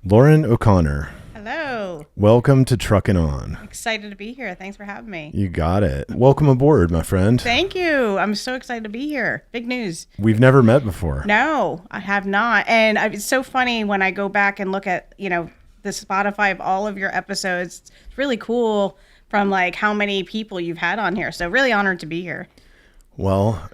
Lauren O'Connor, Hello. welcome to Truckin' On. Excited to be here. Thanks for having me. You got it. Welcome aboard, my friend. Thank you. I'm so excited to be here. Big news. We've never met before. No, I have not. And it's so funny when I go back and look at, the Spotify of all of your episodes. It's really cool from like how many people you've had on here. So really honored to be here. Well,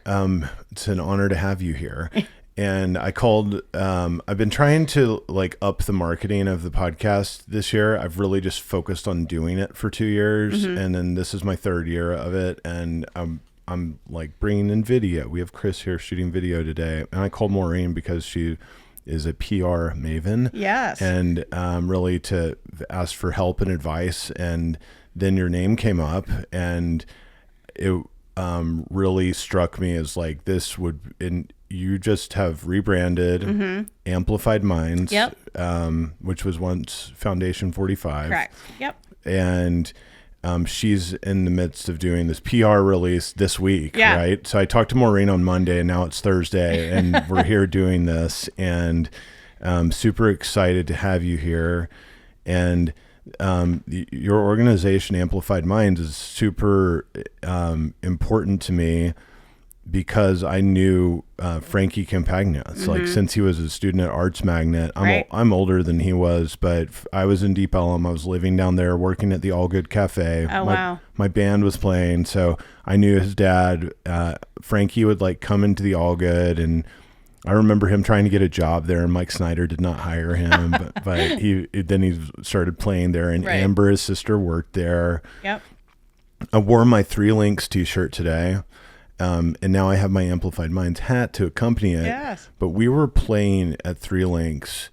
it's an honor to have you here. And I called, I've been trying to like up the marketing of the podcast this year. I've really just focused on doing it for 2 years. And then this is my third year of it. And I'm like bringing in video. We have Chris here shooting video today. And I called Maureen because she is a PR maven. Yes. And really to ask for help and advice. And then your name came up and it really struck me as like this would, you just have rebranded Amplified Minds, Yep. Which was once Foundation 45. Correct. Yep. And she's in the midst of doing this PR release this week, Yeah. right? So I talked to Maureen on Monday, and now it's Thursday, and we're here doing this, and super excited to have you here. And your organization, Amplified Minds, is super important to me because I knew Frankie Campagna. It's like since he was a student at Arts Magnet. I'm older than he was, but I was in Deep Ellum. I was living down there working at the All Good Cafe. Oh, wow. My band was playing, so I knew his dad. Frankie would like come into the All Good, and I remember him trying to get a job there, and Mike Snyder did not hire him, but he started playing there, and Right. Amber, his sister, worked there. Yep. I wore my Three Links t-shirt today. And now I have my Amplified Minds hat to accompany it. Yes. But we were playing at Three Links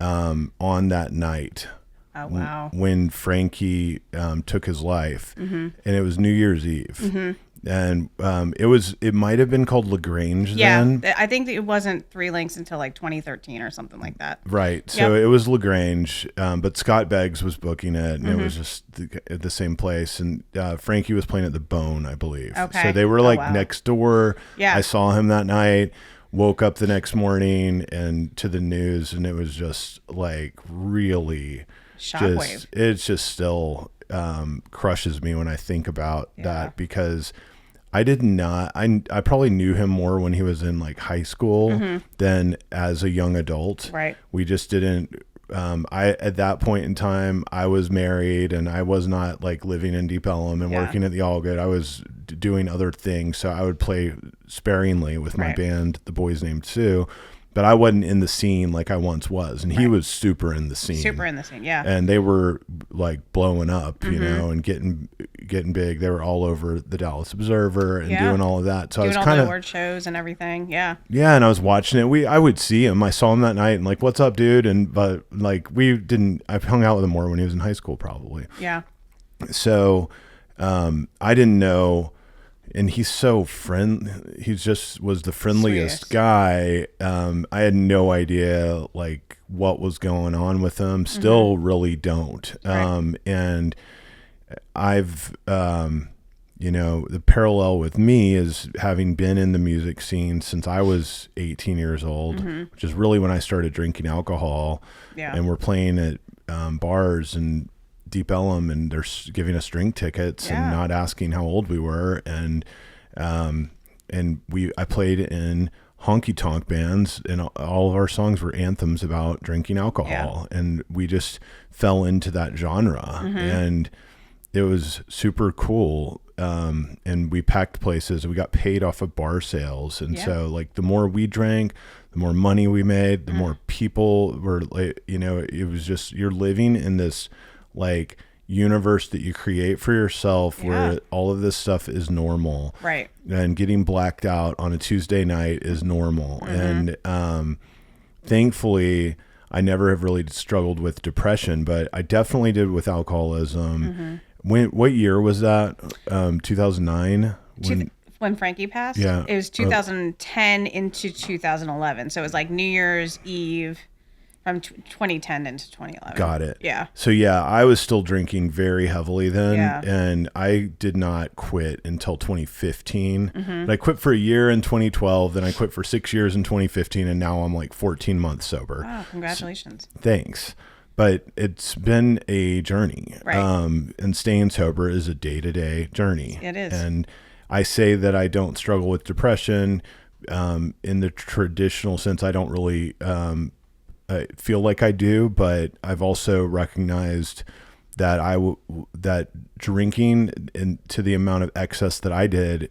on that night. Oh, wow. When Frankie took his life. And it was New Year's Eve. And it might have been called LaGrange then. Yeah. I think that it wasn't Three Links until like 2013 or something like that. Right. So Yep. it was LaGrange, but Scott Beggs was booking it, and it was just at the same place. And Frankie was playing at the Bone, I believe. Okay. So they were Oh, like wow. next door. Yeah. I saw him that night, woke up the next morning and to the news, and it was just like really Shockwave. It's just still crushes me when I think about that, because I probably knew him more when he was in like high school than as a young adult. Right. We just didn't, at that point in time, I was married and I was not like living in Deep Ellum and Yeah. working at the All Good. I was doing other things. So I would play sparingly with my Right. band, The Boys Named Sue, but I wasn't in the scene like I once was. And he was super in the scene. Super in the scene. Yeah. And they were like blowing up, you know, and getting big. They were all over the Dallas Observer and Yeah. doing all of that. So Doing I all was kind the of, award shows and everything. Yeah. yeah. And I was watching it. I would see him. I saw him that night and like, what's up, dude? But like I hung out with him more when he was in high school, probably. Yeah. So I didn't know. And he's so he just was the friendliest Sweetest. guy. I had no idea like what was going on with him. Still really don't. Right. And I've, the parallel with me is having been in the music scene since I was 18 years old, which is really when I started drinking alcohol. Yeah. And we're playing at bars and Deep Ellum, and they're giving us drink tickets and Yeah. not asking how old we were. And I played in honky tonk bands, and all of our songs were anthems about drinking alcohol. And we just fell into that genre, and it was super cool. And we packed places, we got paid off of bar sales. And Yeah. so like the more we drank, the more money we made, the more people were like, it was just, you're living in this like universe that you create for yourself where all of this stuff is normal. Right. And getting blacked out on a Tuesday night is normal. And thankfully, I never have really struggled with depression, but I definitely did with alcoholism. What year was that? 2009? When Frankie passed? Yeah. It was 2010 into 2011. So it was like New Year's Eve from 2010 into 2011. Got it. Yeah. So yeah, I was still drinking very heavily then, Yeah. and I did not quit until 2015. But I quit for a year in 2012, then I quit for 6 years in 2015, and now I'm like 14 months sober. Wow, congratulations. Thanks. but it's been a journey. Right. And staying sober is a day-to-day journey. It is. And I say that I don't struggle with depression in the traditional sense. I don't really I feel like I do, but I've also recognized that that drinking and to the amount of excess that I did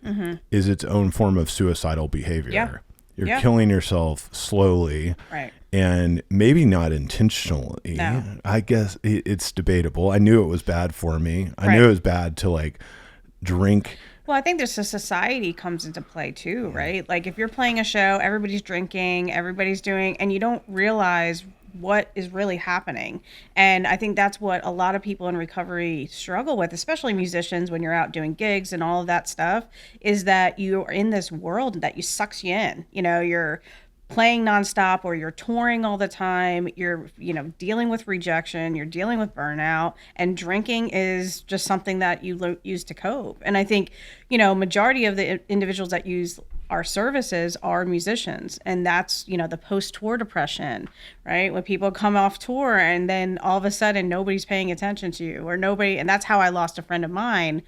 is its own form of suicidal behavior. Yeah. You're killing yourself slowly, Right. and maybe not intentionally. No. I guess it's debatable. I knew it was bad for me. I knew it was bad to like drink. Well, I think there's a society comes into play too, right? Like if you're playing a show, everybody's drinking, everybody's doing, and you don't realize what is really happening. And I think that's what a lot of people in recovery struggle with, especially musicians when you're out doing gigs and all of that stuff, is that you are in this world that sucks you in. You know, you're playing nonstop or you're touring all the time, you're, dealing with rejection, you're dealing with burnout, and drinking is just something that you use to cope. And I think, majority of the individuals that use our services are musicians, and that's, the post-tour depression, right? When people come off tour and then all of a sudden nobody's paying attention to you and that's how I lost a friend of mine.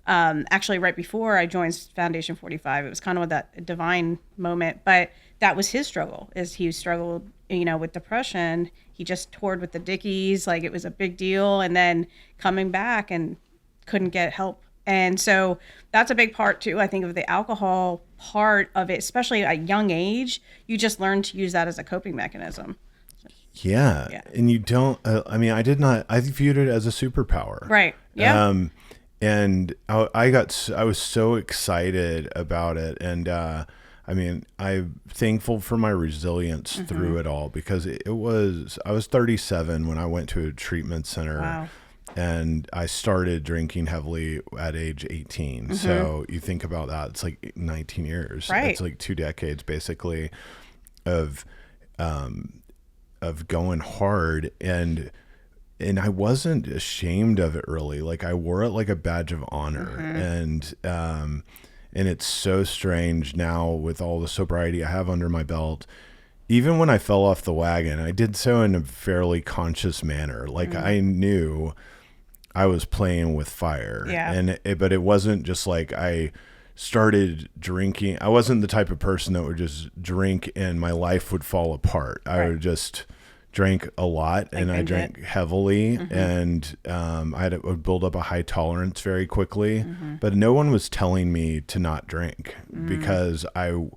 Actually right before I joined Foundation 45, it was kind of that divine moment, but that was his struggle. Is he struggled, with depression. He just toured with the Dickies, like it was a big deal, and then coming back and couldn't get help. And so that's a big part too, I think, of the alcohol part of it, especially at a young age. You just learn to use that as a coping mechanism. Yeah. And you don't, I viewed it as a superpower. Right. Yeah. And I was so excited about it. And, I'm thankful for my resilience through it all, because I was 37 when I went to a treatment center. Wow. And I started drinking heavily at age 18. So you think about that, it's like 19 years. Right. It's like 2 decades basically of going hard, and I wasn't ashamed of it really. Like I wore it like a badge of honor. And it's so strange now with all the sobriety I have under my belt. Even when I fell off the wagon, I did so in a fairly conscious manner. Like I knew I was playing with fire. Yeah. But it wasn't just like I started drinking. I wasn't the type of person that would just drink and my life would fall apart. I would just drank a lot, and I drank heavily, and I would build up a high tolerance very quickly. But no one was telling me to not drink, because I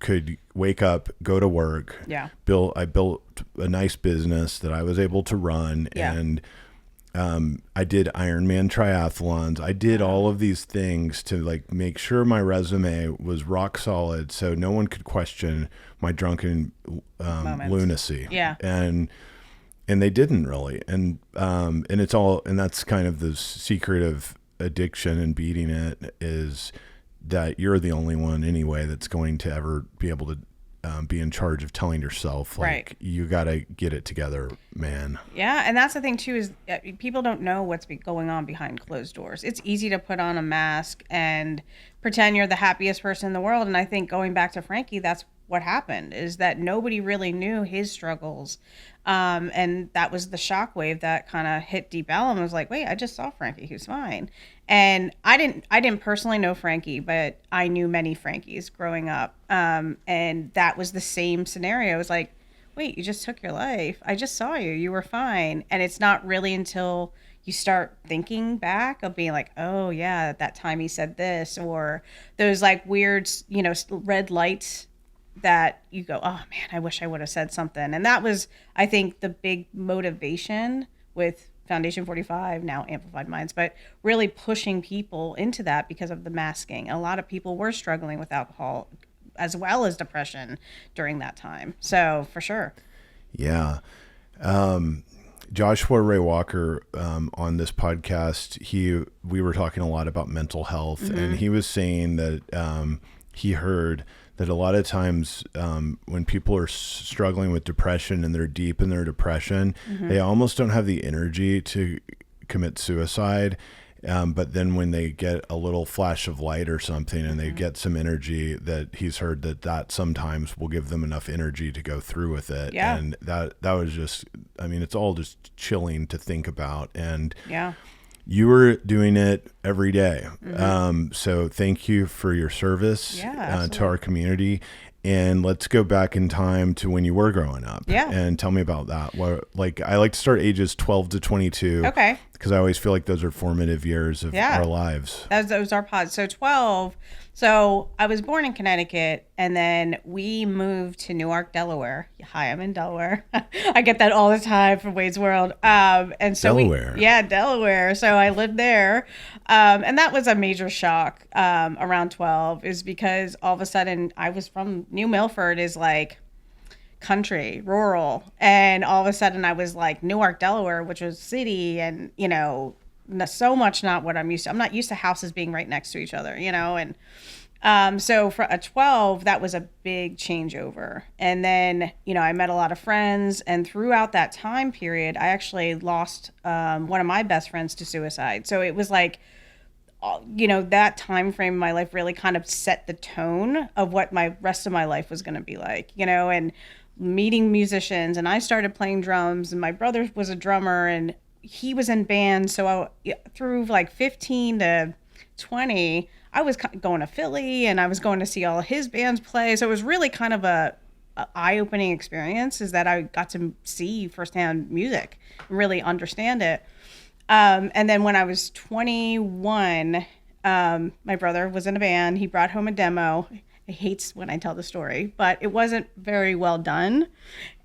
could wake up, go to work. Yeah. I built a nice business that I was able to run, and I did Ironman triathlons. I did all of these things to like make sure my resume was rock solid, so no one could question my drunken lunacy. Yeah. And they didn't really. And it's all, and that's kind of the secret of addiction and beating it, is that you're the only one anyway that's going to ever be able to be in charge of telling yourself, like, you got to get it together, man. Yeah. And that's the thing too, is people don't know what's going on behind closed doors. It's easy to put on a mask and pretend you're the happiest person in the world. And I think going back to Frankie, that's what happened, is that nobody really knew his struggles. And that was the shockwave that kind of hit Deep Ellum. I was like, wait, I just saw Frankie. He's fine. And I didn't personally know Frankie, but I knew many Frankies growing up. And that was the same scenario. It was like, wait, you just took your life. I just saw you. You were fine. And it's not really until you start thinking back of being like, oh yeah, that time he said this, or those like weird, red lights that you go, oh man, I wish I would have said something. And that was, I think, the big motivation with Foundation 45, now Amplified Minds, but really pushing people into that because of the masking. A lot of people were struggling with alcohol as well as depression during that time. So for sure. Yeah. Joshua Ray Walker, on this podcast, we were talking a lot about mental health, and he was saying that he heard that a lot of times when people are struggling with depression and they're deep in their depression, they almost don't have the energy to commit suicide. But then when they get a little flash of light or something and they get some energy, that he's heard that sometimes will give them enough energy to go through with it. Yeah. And that was just, I mean, it's all just chilling to think about. And Yeah. you were doing it every day. So thank you for your service to our community. And let's go back in time to when you were growing up. Yeah. And tell me about that. Like, I like to start ages 12 to 22. Okay. Because I always feel like those are formative years of our lives. That was our pod. So 12. So I was born in Connecticut, and then we moved to Newark, Delaware. Hi, I'm in Delaware. I get that all the time from Wade's World. And so Delaware. Delaware. So I lived there. And that was a major shock around 12, is because all of a sudden I was from New Milford, is like country, rural. And all of a sudden I was like Newark, Delaware, which was city, and, you know, so much not what I'm used to. I'm not used to houses being right next to each other, you know, and so for a 12, that was a big changeover. And then, you know, I met a lot of friends, and throughout that time period, I actually lost one of my best friends to suicide. So it was like, you know, that time frame in my life really kind of set the tone of what my rest of my life was going to be like, you know, and meeting musicians. And I started playing drums, and my brother was a drummer, and he was in bands. So through like 15 to 20, I was going to Philly, and I was going to see all his bands play. So it was really kind of a eye-opening experience, is that I got to see firsthand music and really understand it. And then when I was 21, my brother was in a band. He brought home a demo. He hates when I tell the story, but it wasn't very well done.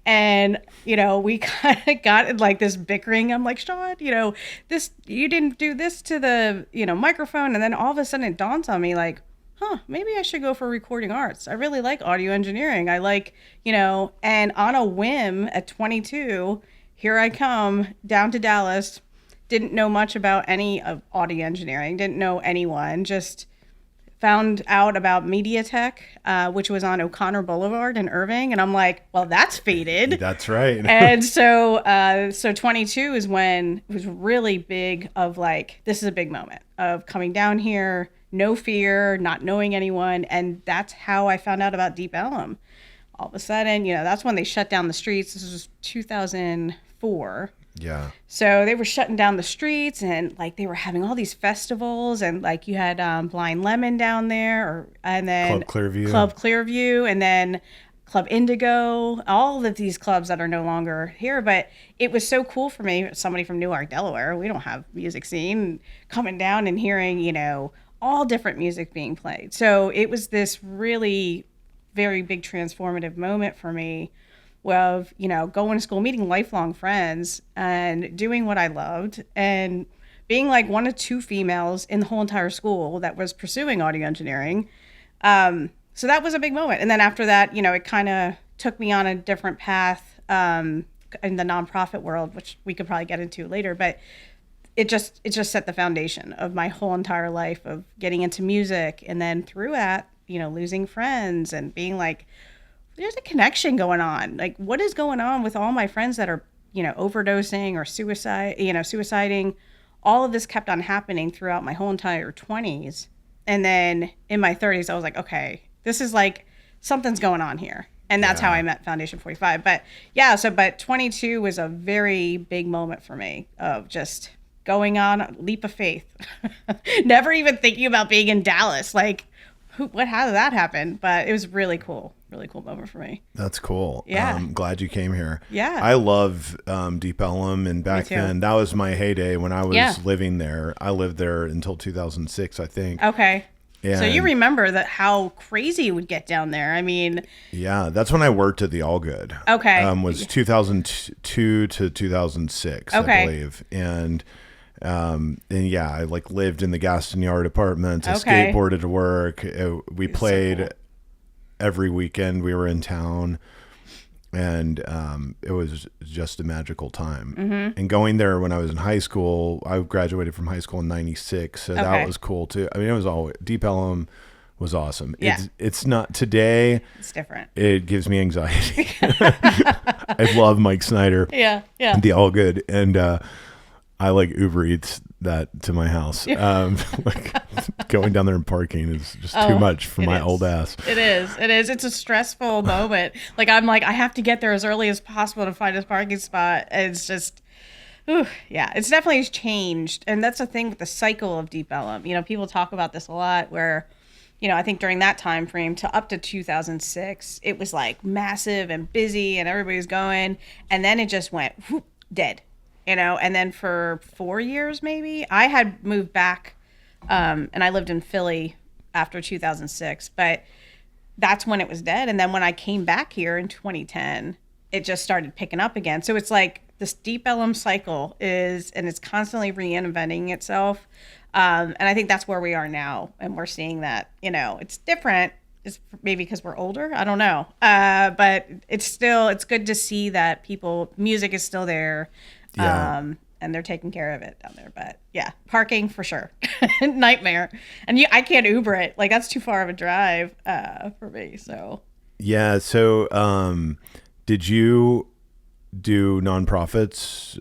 And, you know, we kind of got in like this bickering. I'm like, Sean, you know, you didn't do this to the, you know, microphone. And then all of a sudden it dawns on me like, maybe I should go for recording arts. I really like audio engineering. I like, you know, and on a whim at 22, here I come down to Dallas. Didn't know much about any of audio engineering. Didn't know anyone. Just found out about MediaTek, which was on O'Connor Boulevard in Irving. And I'm like, well, that's faded. That's right. And so 22 is when it was really big, of like, this is a big moment of coming down here, no fear, not knowing anyone. And that's how I found out about Deep Ellum. All of a sudden, you know, that's when they shut down the streets. This was 2004. Yeah. So they were shutting down the streets, and like they were having all these festivals, and like you had Blind Lemon down there, and then Club Clearview, and then Club Indigo, all of these clubs that are no longer here. But it was so cool for me, somebody from Newark, Delaware. We don't have music scene, coming down and hearing, you know, all different music being played. So it was this really very big transformative moment for me, of, you know, going to school, meeting lifelong friends, and doing what I loved, and being like one of two females in the whole entire school that was pursuing audio engineering. So that was a big moment. And then after that, you know, it kind of took me on a different path in the nonprofit world, which we could probably get into later. But it just set the foundation of my whole entire life of getting into music, and then through that, you know, losing friends and being like, there's a connection going on. Like, what is going on with all my friends that are, you know, overdosing or suiciding? All of this kept on happening throughout my whole entire 20s. And then in my 30s, I was like, okay, this is like, something's going on here. And that's how I met Foundation 45. But yeah, but 22 was a very big moment for me of just going on a leap of faith. Never even thinking about being in Dallas. Like, how did that happen? But it was really cool moment for me. That's cool. Yeah. I'm glad you came here. Yeah. I love Deep Ellum, and back then that was my heyday when I was living there. I lived there until 2006, I think. Okay. And so you remember that how crazy it would get down there. I mean, yeah, that's when I worked at the All Good. Okay. Was 2002 to 2006, I believe. And yeah, I like lived in the Gaston Yard apartment. I skateboarded to work. We played so cool. Every weekend we were in town, and it was just a magical time. Mm-hmm. And going there when I was in high school, I graduated from high school in '96, so that was cool too. I mean, it was always Deep Ellum was awesome. Yeah. It's not today. It's different. It gives me anxiety. I love Mike Snyder. Yeah. The All Good, and I like Uber Eats that to my house. Like going down there and parking is just too much for my old ass. It is. It is. It's a stressful moment. Like I'm like, I have to get there as early as possible to find a parking spot. And it's just, yeah, it's definitely changed. And that's the thing with the cycle of Deep Ellum. People talk about this a lot where, I think during that time frame to up to 2006, it was like massive and busy and everybody's going. And then it just went whoop, dead. And then for 4 years, maybe I had moved back, and I lived in Philly after 2006, but that's when it was dead. And then when I came back here in 2010, it just started picking up again. So it's like this Deep Ellum cycle and it's constantly reinventing itself. And I think that's where we are now. And we're seeing that, it's different. It's maybe because we're older. I don't know. But it's good to see that music is still there. Yeah. And they're taking care of it down there. But yeah, parking for sure. Nightmare. And I can't Uber it. Like that's too far of a drive for me. So Yeah. So did you do nonprofits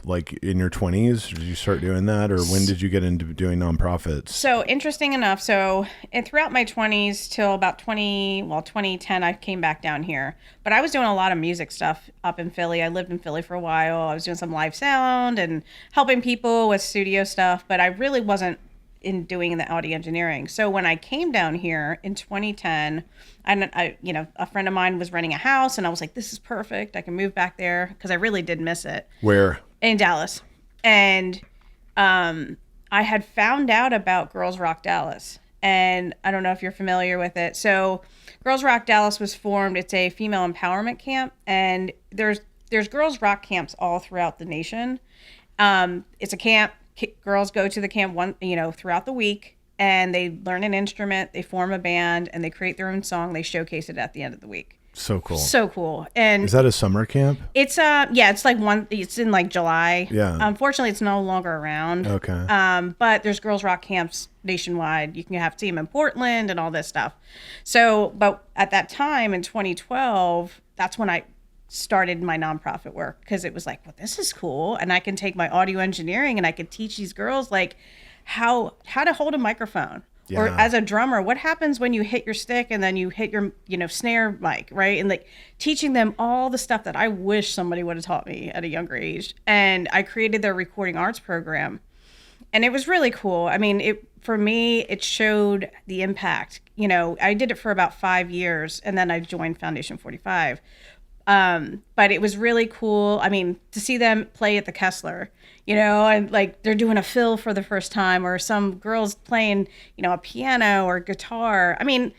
like in your 20s? Did you start doing that, or when did you get into doing nonprofits? So interesting enough, and throughout my 20s till about 2010, I came back down here. But I was doing a lot of music stuff up in Philly. I lived in Philly for a while. I was doing some live sound and helping people with studio stuff, but I really wasn't in doing the audio engineering. So when I came down here in 2010, I a friend of mine was renting a house, and I was like, this is perfect. I can move back there because I really did miss it. Where? In Dallas. And I had found out about Girls Rock Dallas, and I don't know if you're familiar with it. So Girls Rock Dallas was formed. It's a female empowerment camp, and there's Girls Rock camps all throughout the nation. It's a camp. Girls go to the camp throughout the week, and they learn an instrument, they form a band, and they create their own song. They showcase it at the end of the week. So cool. So cool. And is that a summer camp? It's it's in like July. Yeah. Unfortunately, it's no longer around. Okay. But there's Girls Rock camps nationwide. You can see them in Portland and all this stuff. So, but at that time in 2012, that's when I started my nonprofit work, because it was like, well, this is cool, and I can take my audio engineering and I could teach these girls like how to hold a microphone. Yeah. Or as a drummer, what happens when you hit your stick and then you hit your snare mic, right? And like teaching them all the stuff that I wish somebody would have taught me at a younger age. And I created their recording arts program, and it was really cool. I mean, for me, it showed the impact. I did it for about 5 years, and then I joined Foundation 45. But it was really cool. I mean, to see them play at the Kessler, and like they're doing a fill for the first time, or some girls playing, a piano or guitar. I mean,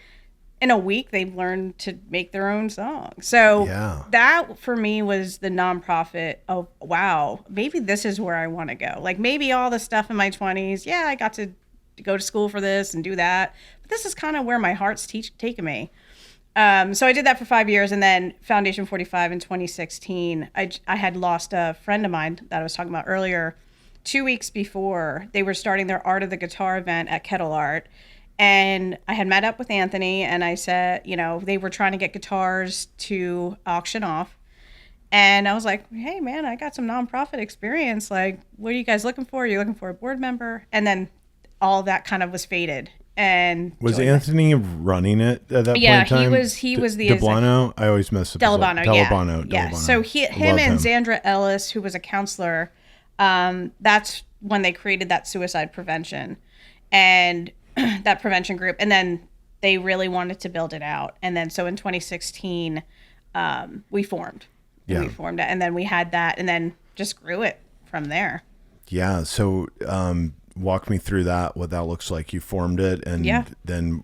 in a week, they've learned to make their own song. So that for me was the nonprofit of, wow, maybe this is where I want to go. Like maybe all the stuff in my 20s, I got to go to school for this and do that. But this is kind of where my heart's taken me. So I did that for 5 years, and then Foundation 45 in 2016, I had lost a friend of mine that I was talking about earlier. 2 weeks before, they were starting their Art of the Guitar event at Kettle Art, and I had met up with Anthony, and I said, they were trying to get guitars to auction off, and I was like, hey man, I got some nonprofit experience. Like, what are you guys looking for? Are you looking for a board member? And then all that kind of was faded. And was Anthony running it at that point in time? Yeah, he was the Delbano. I always mess up. Delbano, yeah. So him and Zandra Ellis, who was a counselor, that's when they created that suicide prevention and that prevention group. And then they really wanted to build it out. And then so in 2016, we formed. Yeah. We formed it, and then we had that, and then just grew it from there. Yeah. So. Walk me through that, what that looks like. You formed it, and then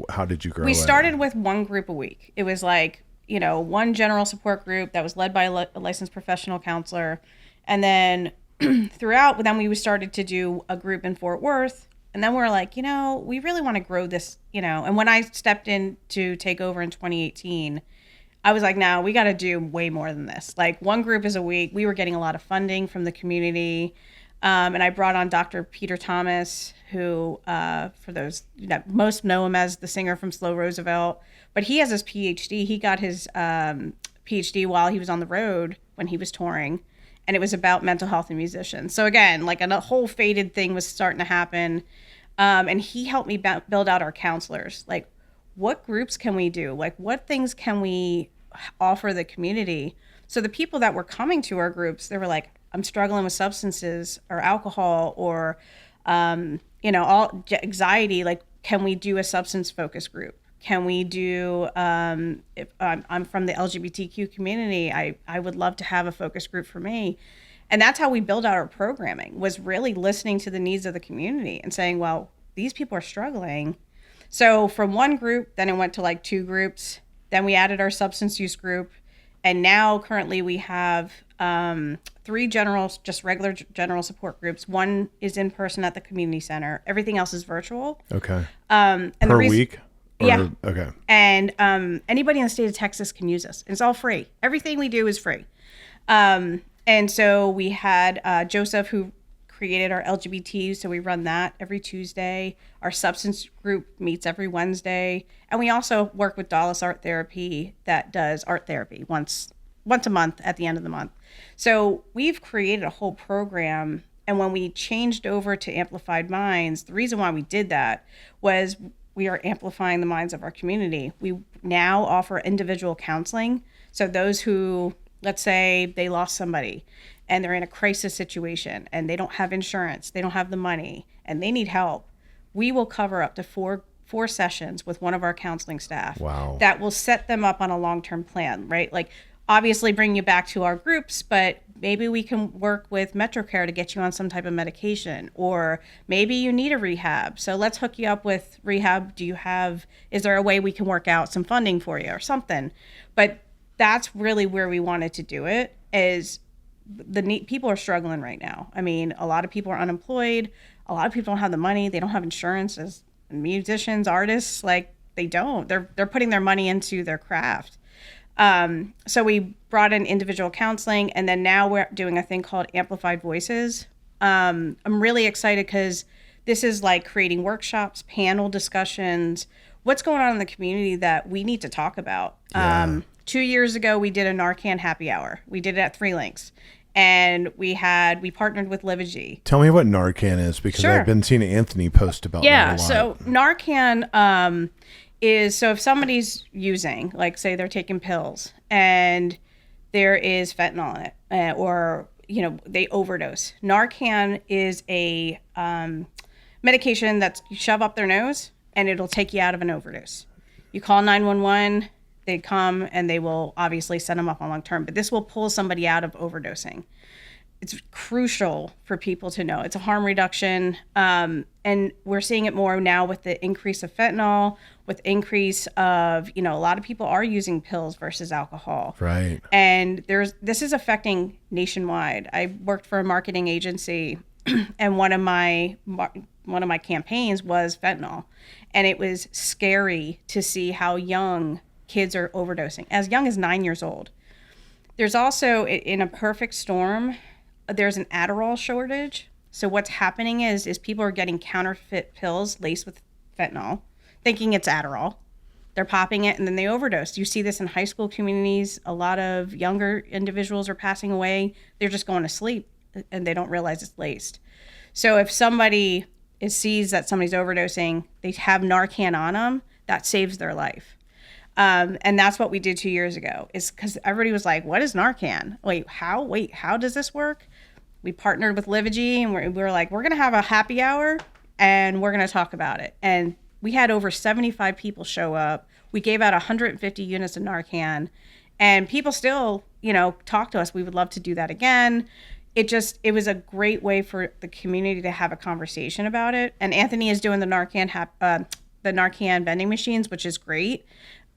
how did you grow it? We started with one group a week. It was like, one general support group that was led by a licensed professional counselor. And then throughout, we started to do a group in Fort Worth. And then we're like, we really want to grow this, And when I stepped in to take over in 2018, I was like, no, we got to do way more than this. Like one group is a week. We were getting a lot of funding from the community. And I brought on Dr. Peter Thomas, who, for those that most know him as the singer from Slow Roosevelt, but he has his PhD. He got his PhD while he was on the road when he was touring. and it was about mental health in musicians. So again, like a whole faded thing was starting to happen. And he helped me build out our counselors. Like, what groups can we do? Like, what things can we offer the community? So the people that were coming to our groups, they were like, I'm struggling with substances or alcohol or, all anxiety. Like, can we do a substance focus group? Can we do, if I'm from the LGBTQ community, I would love to have a focus group for me. And that's how we build out our programming, was really listening to the needs of the community and saying, well, these people are struggling. So from one group, then it went to like 2 groups. Then we added our substance use group. And now currently we have 3 regular general support groups. One is in person at the community center. Everything else is virtual. Okay. And per week? Yeah. Okay. And anybody in the state of Texas can use us. It's all free. Everything we do is free. And so we had Joseph, who created our LGBT, so we run that every Tuesday. Our substance group meets every Wednesday. And we also work with Dallas Art Therapy that does art therapy once a month at the end of the month. So we've created a whole program. And when we changed over to Amplified Minds, the reason why we did that was we are amplifying the minds of our community. We now offer individual counseling. So those who, let's say they lost somebody and they're in a crisis situation and they don't have insurance, they don't have the money, and they need help, we will cover up to four sessions with one of our counseling staff. Wow. That will set them up on a long-term plan, right? Like, obviously bring you back to our groups, but maybe we can work with MetroCare to get you on some type of medication, or maybe you need a rehab. So let's hook you up with rehab. Is there a way we can work out some funding for you or something? But that's really where we wanted to do it, is people are struggling right now. I mean, a lot of people are unemployed. A lot of people don't have the money. They don't have insurance. As musicians, artists, like, they don't. They're putting their money into their craft. So we brought in individual counseling, and then now we're doing a thing called Amplified Voices. I'm really excited because this is like creating workshops, panel discussions, what's going on in the community that we need to talk about. Yeah. 2 years ago, we did a Narcan happy hour. We did it at 3 Links. And we partnered with Livigy. Tell me what Narcan is, because Sure. I've been seeing Anthony post about that a lot. So Narcan so if somebody's using, like, say they're taking pills and there is fentanyl in it, or they overdose. Narcan is a medication that you shove up their nose and it'll take you out of an overdose. You call 911. They come and they will obviously set them up on long term, but this will pull somebody out of overdosing. It's crucial for people to know. It's a harm reduction. And we're seeing it more now with the increase of fentanyl, with increase of, a lot of people are using pills versus alcohol. Right. And this is affecting nationwide. I worked for a marketing agency and one of my campaigns was fentanyl. And it was scary to see how young kids are overdosing, as young as 9 years old. There's also, in a perfect storm, there's an Adderall shortage. So what's happening is people are getting counterfeit pills laced with fentanyl, thinking it's Adderall. They're popping it and then they overdose. You see this in high school communities. A lot of younger individuals are passing away. They're just going to sleep and they don't realize it's laced. So if somebody sees that somebody's overdosing, they have Narcan on them, that saves their life. And that's what we did 2 years ago, is because everybody was like, what is Narcan? How does this work? We partnered with Livigy and we were like, we're going to have a happy hour and we're going to talk about it. And we had over 75 people show up. We gave out 150 units of Narcan, and people still, talk to us. We would love to do that again. It was a great way for the community to have a conversation about it. And Anthony is doing the Narcan vending machines, which is great.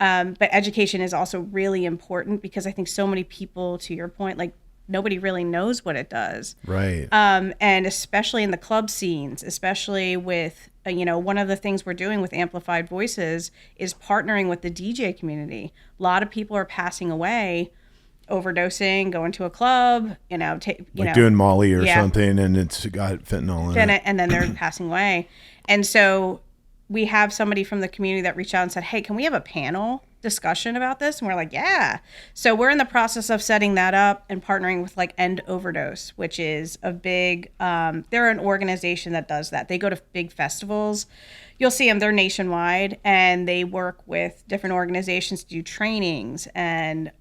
But education is also really important, because I think so many people, to your point, like, nobody really knows what it does. Right. And especially in the club scenes, especially with, one of the things we're doing with Amplified Voices is partnering with the DJ community. A lot of people are passing away, overdosing, going to a club, doing Molly or something, and it's got fentanyl in it. And then they're passing away. And so we have somebody from the community that reached out and said, hey, can we have a panel discussion about this? And we're like, yeah. So we're in the process of setting that up and partnering with like End Overdose, which is a big, they're an organization that does that. They go to big festivals. You'll see them, they're nationwide, and they work with different organizations to do trainings and,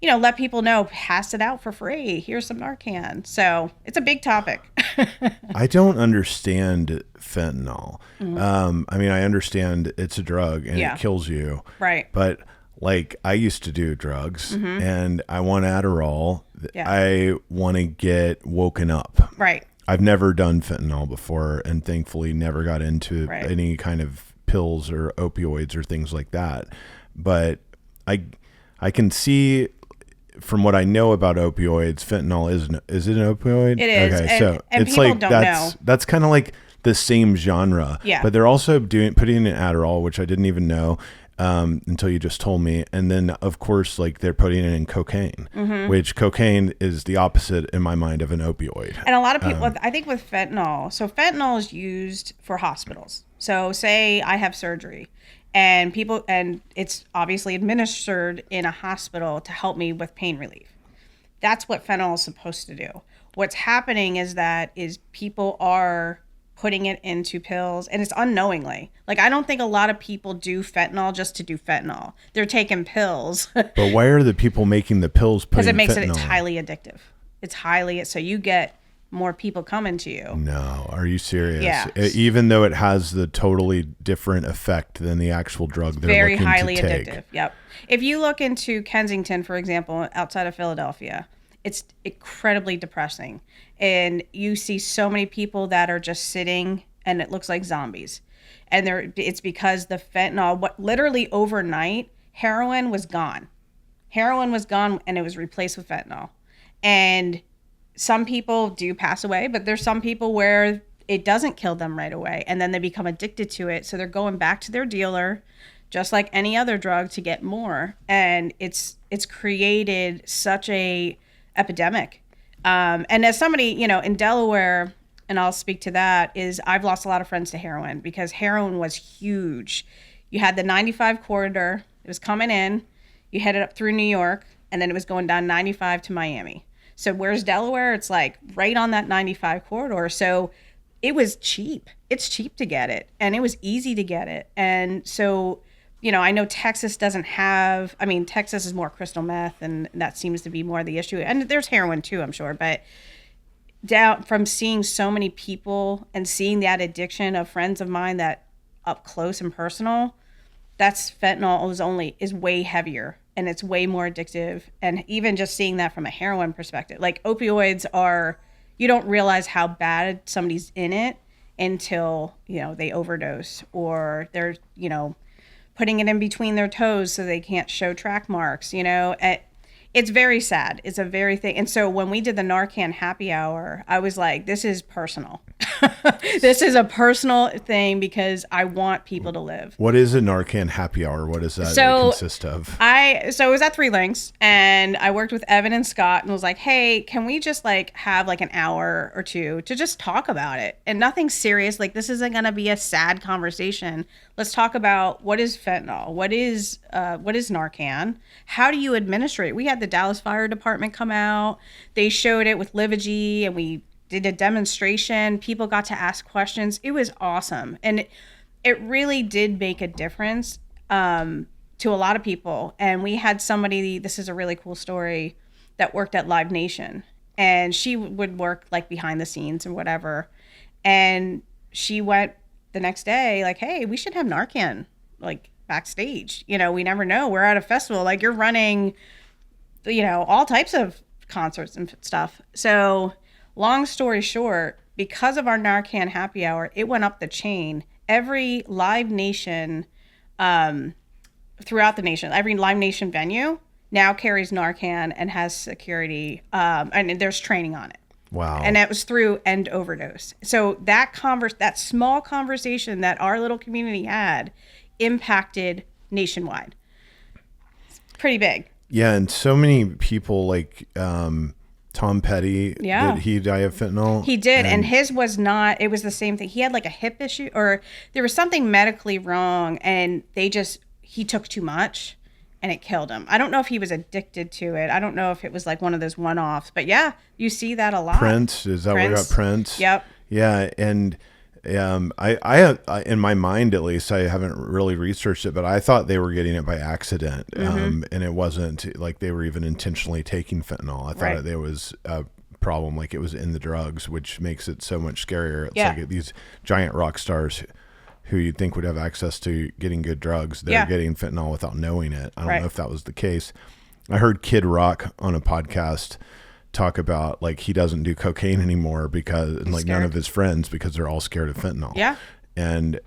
let people know, pass it out for free. Here's some Narcan. So it's a big topic. I don't understand fentanyl. I mean, I understand it's a drug and it kills you. Right. But like I used to do drugs and I want Adderall. Yeah. I want to get woken up. Right. I've never done fentanyl before and thankfully never got into any kind of pills or opioids or things like that. But I can see from what I know about opioids, fentanyl is it an opioid? It is. Okay, so and it's people like don't know. That's kind of like the same genre. Yeah. But they're also putting in Adderall, which I didn't even know until you just told me. And then of course, like they're putting it in cocaine, which cocaine is the opposite in my mind of an opioid. And a lot of people, I think with fentanyl, so fentanyl is used for hospitals. So say I have surgery and it's obviously administered in a hospital to help me with pain relief. That's what fentanyl is supposed to do. What's happening is people are putting it into pills, and it's unknowingly. Like, I don't think a lot of people do fentanyl just to do fentanyl. They're taking pills. But why are the people making the pills Because it makes fentanyl? it's highly addictive. So you get more people coming to you. No, are you serious? Yeah. Even though it has the totally different effect than the actual drug they're Very looking highly to take. addictive. Yep. If you look into Kensington, for example, outside of Philadelphia, it's incredibly depressing. And you see so many people that are just sitting and it looks like zombies. And it's because the fentanyl, literally overnight, heroin was gone. Heroin was gone and it was replaced with fentanyl. And some people do pass away, but there's some people where it doesn't kill them right away and then they become addicted to it. So they're going back to their dealer, just like any other drug, to get more. And it's created such a epidemic. And as somebody, in Delaware, and I'll speak to that, is I've lost a lot of friends to heroin because heroin was huge. You had the 95 corridor. It was coming in. You headed up through New York, and then it was going down 95 to Miami. So where's Delaware? It's like right on that 95 corridor. So it was cheap. It's cheap to get it, and it was easy to get it. And so, I know Texas doesn't have, Texas is more crystal meth, and that seems to be more the issue. And there's heroin too, I'm sure. But down from seeing so many people and seeing that addiction of friends of mine that up close and personal, that's fentanyl is way heavier and it's way more addictive. And even just seeing that from a heroin perspective, like opioids you don't realize how bad somebody's in it until, they overdose or they're, putting it in between their toes so they can't show track marks, It's very sad. It's a very thing. And so when we did the Narcan happy hour, I was like, this is personal. This is a personal thing because I want people to live. What is a Narcan happy hour? What does that consist of? So it was at Three Links, and I worked with Evan and Scott and was like, hey, can we just have an hour or two to just talk about it? And nothing serious. Like, this isn't going to be a sad conversation. Let's talk about what is fentanyl? What is Narcan? How do you administer it? We had the Dallas Fire Department come out. They showed it with Livigy, and we did a demonstration. People got to ask questions. It was awesome. And it really did make a difference to a lot of people. And we had somebody, this is a really cool story, that worked at Live Nation. And she would work behind the scenes and whatever. And she went the next day hey, we should have Narcan backstage. We never know. We're at a festival. You're running, all types of concerts and stuff. So long story short, because of our Narcan happy hour, it went up the chain. Every Live Nation, throughout the nation, every Live Nation venue now carries Narcan and has security, and there's training on it. Wow. And that was through End Overdose. So that small conversation that our little community had impacted nationwide. It's pretty big. Yeah, and so many people Tom Petty, did he die of fentanyl? He did, and his was not, it was the same thing. He had a hip issue, or there was something medically wrong, and he took too much and it killed him. I don't know if he was addicted to it. I don't know if it was like one of those one-offs, but yeah, you see that a lot. Prince, is that where we got Prince? Yep. Yeah, and I in my mind at least, I haven't really researched it, but I thought they were getting it by accident, and it wasn't like they were even intentionally taking fentanyl. I thought there was a problem, like it was in the drugs, which makes it so much scarier. It's like these giant rock stars who you'd think would have access to getting good drugs, they're getting fentanyl without knowing it. I don't know if that was the case. I heard Kid Rock on a podcast talk about like he doesn't do cocaine anymore because none of his friends, because they're all scared of fentanyl. Yeah. And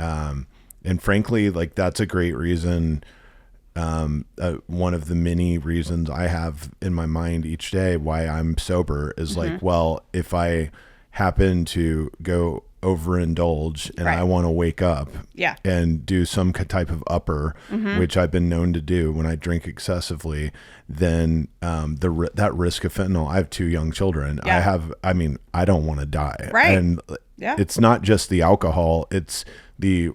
frankly, like that's a great reason. One of the many reasons I have in my mind each day why I'm sober is like, well, if I happen to go overindulge and I want to wake up and do some type of upper, which I've been known to do when I drink excessively, then that risk of fentanyl, I have 2 young children. I don't want to die. Right. And it's not just the alcohol, it's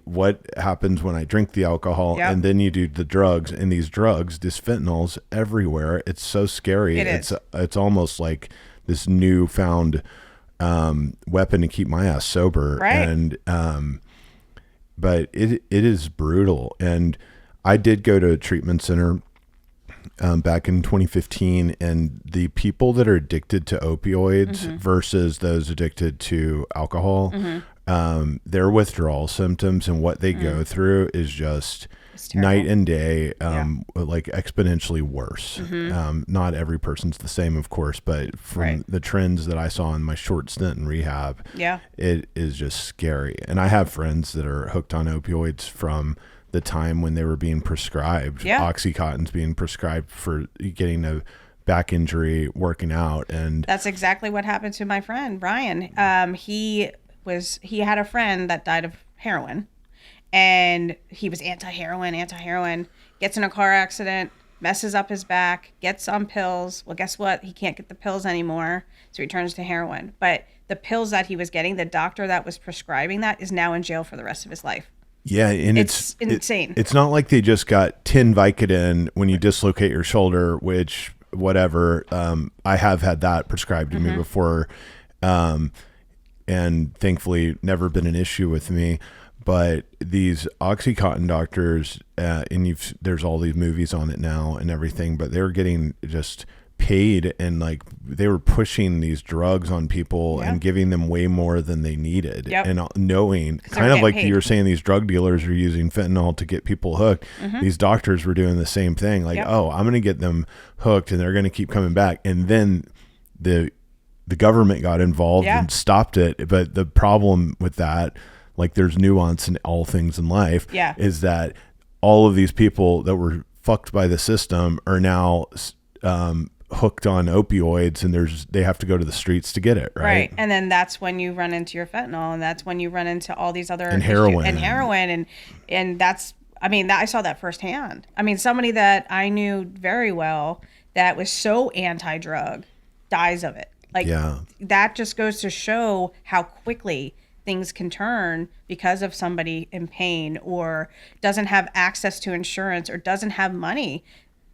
what happens when I drink the alcohol and then you do the drugs, and these drugs, this fentanyl's everywhere. It's so scary. It's almost like this newfound weapon to keep my ass sober. Right. And but it is brutal. And I did go to a treatment center back in 2015, and the people that are addicted to opioids versus those addicted to alcohol, their withdrawal symptoms and what they go through is just night and day, like exponentially worse. Not every person's the same, of course, but from the trends that I saw in my short stint in rehab, it is just scary. And I have friends that are hooked on opioids from the time when they were being prescribed. Oxycontin's being prescribed for getting a back injury working out. And that's exactly what happened to my friend Brian. He had a friend that died of heroin, and he was anti-heroin, gets in a car accident, messes up his back, gets on pills. Well, guess what? He can't get the pills anymore, so he turns to heroin. But the pills that he was getting, the doctor that was prescribing that is now in jail for the rest of his life. Yeah, and it's insane. It's not like they just got 10 Vicodin when you dislocate your shoulder, which whatever. I have had that prescribed to me before, and thankfully never been an issue with me. But these OxyContin doctors, and there's all these movies on it now and everything, but they're getting just paid, and like they were pushing these drugs on people and giving them way more than they needed, and knowing kind of like you were saying, these drug dealers are using fentanyl to get people hooked. These doctors were doing the same thing, like, oh, I'm going to get them hooked and they're going to keep coming back. And then the government got involved and stopped it. But the problem with that, like there's nuance in all things in life, is that all of these people that were fucked by the system are now hooked on opioids, and they have to go to the streets to get it, right? And then that's when you run into your fentanyl, and that's when you run into all these other and heroin and that's, I mean, I saw that firsthand. I mean, somebody that I knew very well that was so anti-drug dies of it. Like that just goes to show how quickly things can turn because of somebody in pain or doesn't have access to insurance or doesn't have money.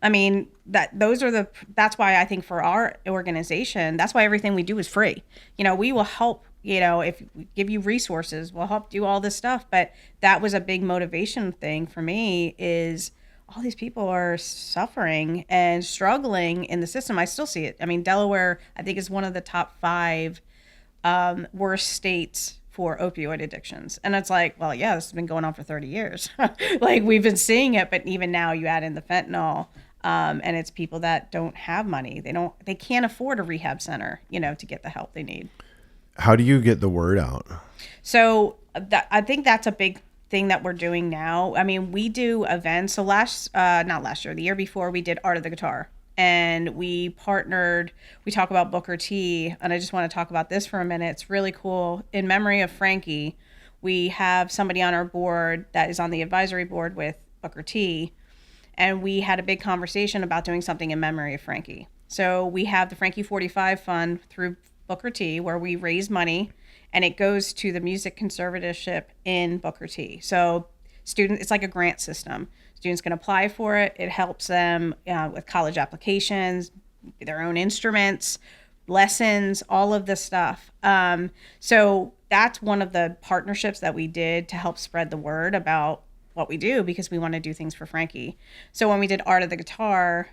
I mean, that's why I think for our organization, that's why everything we do is free. You know, we will help, if we give you resources, we'll help do all this stuff. But that was a big motivation thing for me, is all these people are suffering and struggling in the system. I still see it. I mean, Delaware, I think, is one of the top 5 worst states for opioid addictions. And it's like, well, yeah, this has been going on for 30 years. Like, we've been seeing it, but even now you add in the fentanyl, and it's people that don't have money. They can't afford a rehab center, to get the help they need. How do you get the word out? So I think that's a big thing that we're doing now. I mean, we do events. So the year before, we did Art of the Guitar. And we talk about Booker T, and I just want to talk about this for a minute. It's really cool. In memory of Frankie, we have somebody on our board that is on the advisory board with Booker T, and we had a big conversation about doing something in memory of Frankie. So we have the Frankie 45 Fund through Booker T, where we raise money, and it goes to the music conservatorship in Booker T. So it's like a grant system. Students can apply for it. It helps them with college applications, their own instruments, lessons, all of this stuff. So that's one of the partnerships that we did to help spread the word about what we do, because we want to do things for Frankie. So when we did Art of the Guitar,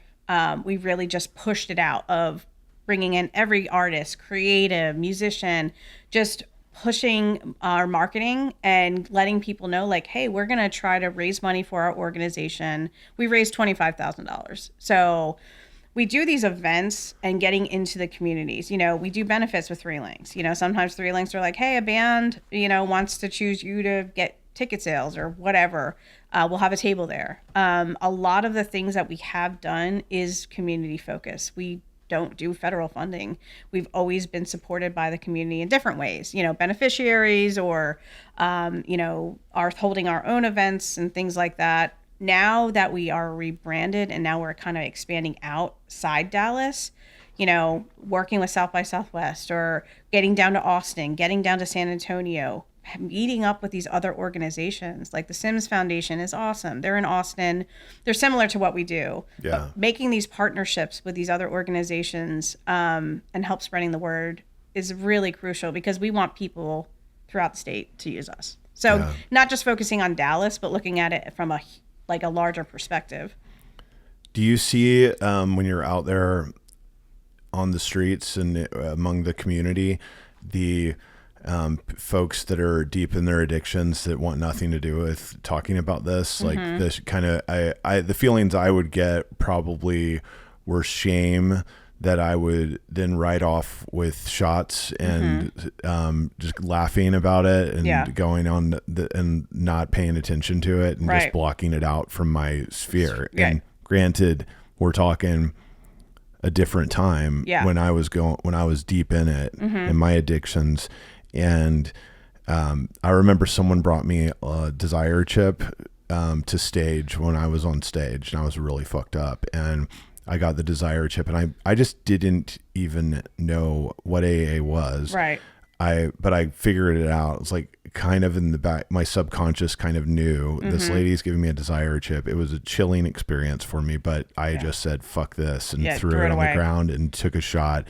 we really just pushed it out of bringing in every artist, creative, musician, just pushing our marketing and letting people know, like, hey, we're going to try to raise money for our organization. We raised $25,000. So we do these events and getting into the communities. You know, we do benefits with Three Links. You know, sometimes Three Links are like, hey, a band, you know, wants to choose you to get ticket sales or whatever. We'll have a table there. A lot of the things that we have done is community focused. We don't do federal funding. We've always been supported by the community in different ways, you know, beneficiaries or, you know, holding our own events and things like that. Now that we are rebranded and now we're kind of expanding outside Dallas, you know, working with South by Southwest or getting down to Austin, getting down to San Antonio, meeting up with these other organizations, like the Sims Foundation is awesome. They're in Austin. They're similar to what we do. Yeah. But making these partnerships with these other organizations and help spreading the word is really crucial, because we want people throughout the state to use us. So not just focusing on Dallas, but looking at it from a larger perspective. Do you see when you're out there on the streets and among the community, the folks that are deep in their addictions that want nothing to do with talking about this, like this kind of, the feelings I would get probably were shame that I would then write off with shots and just laughing about it and going on and not paying attention to it and just blocking it out from my sphere. And granted, we're talking a different time when I was deep in it in my addictions. And I remember someone brought me a Desire chip to stage when I was on stage, and I was really fucked up. And I got the Desire chip, and I just didn't even know what AA was. Right. But I figured it out. It was like kind of in the back, my subconscious kind of knew this lady's giving me a Desire chip. It was a chilling experience for me, but I just said, fuck this, and threw it on the ground and took a shot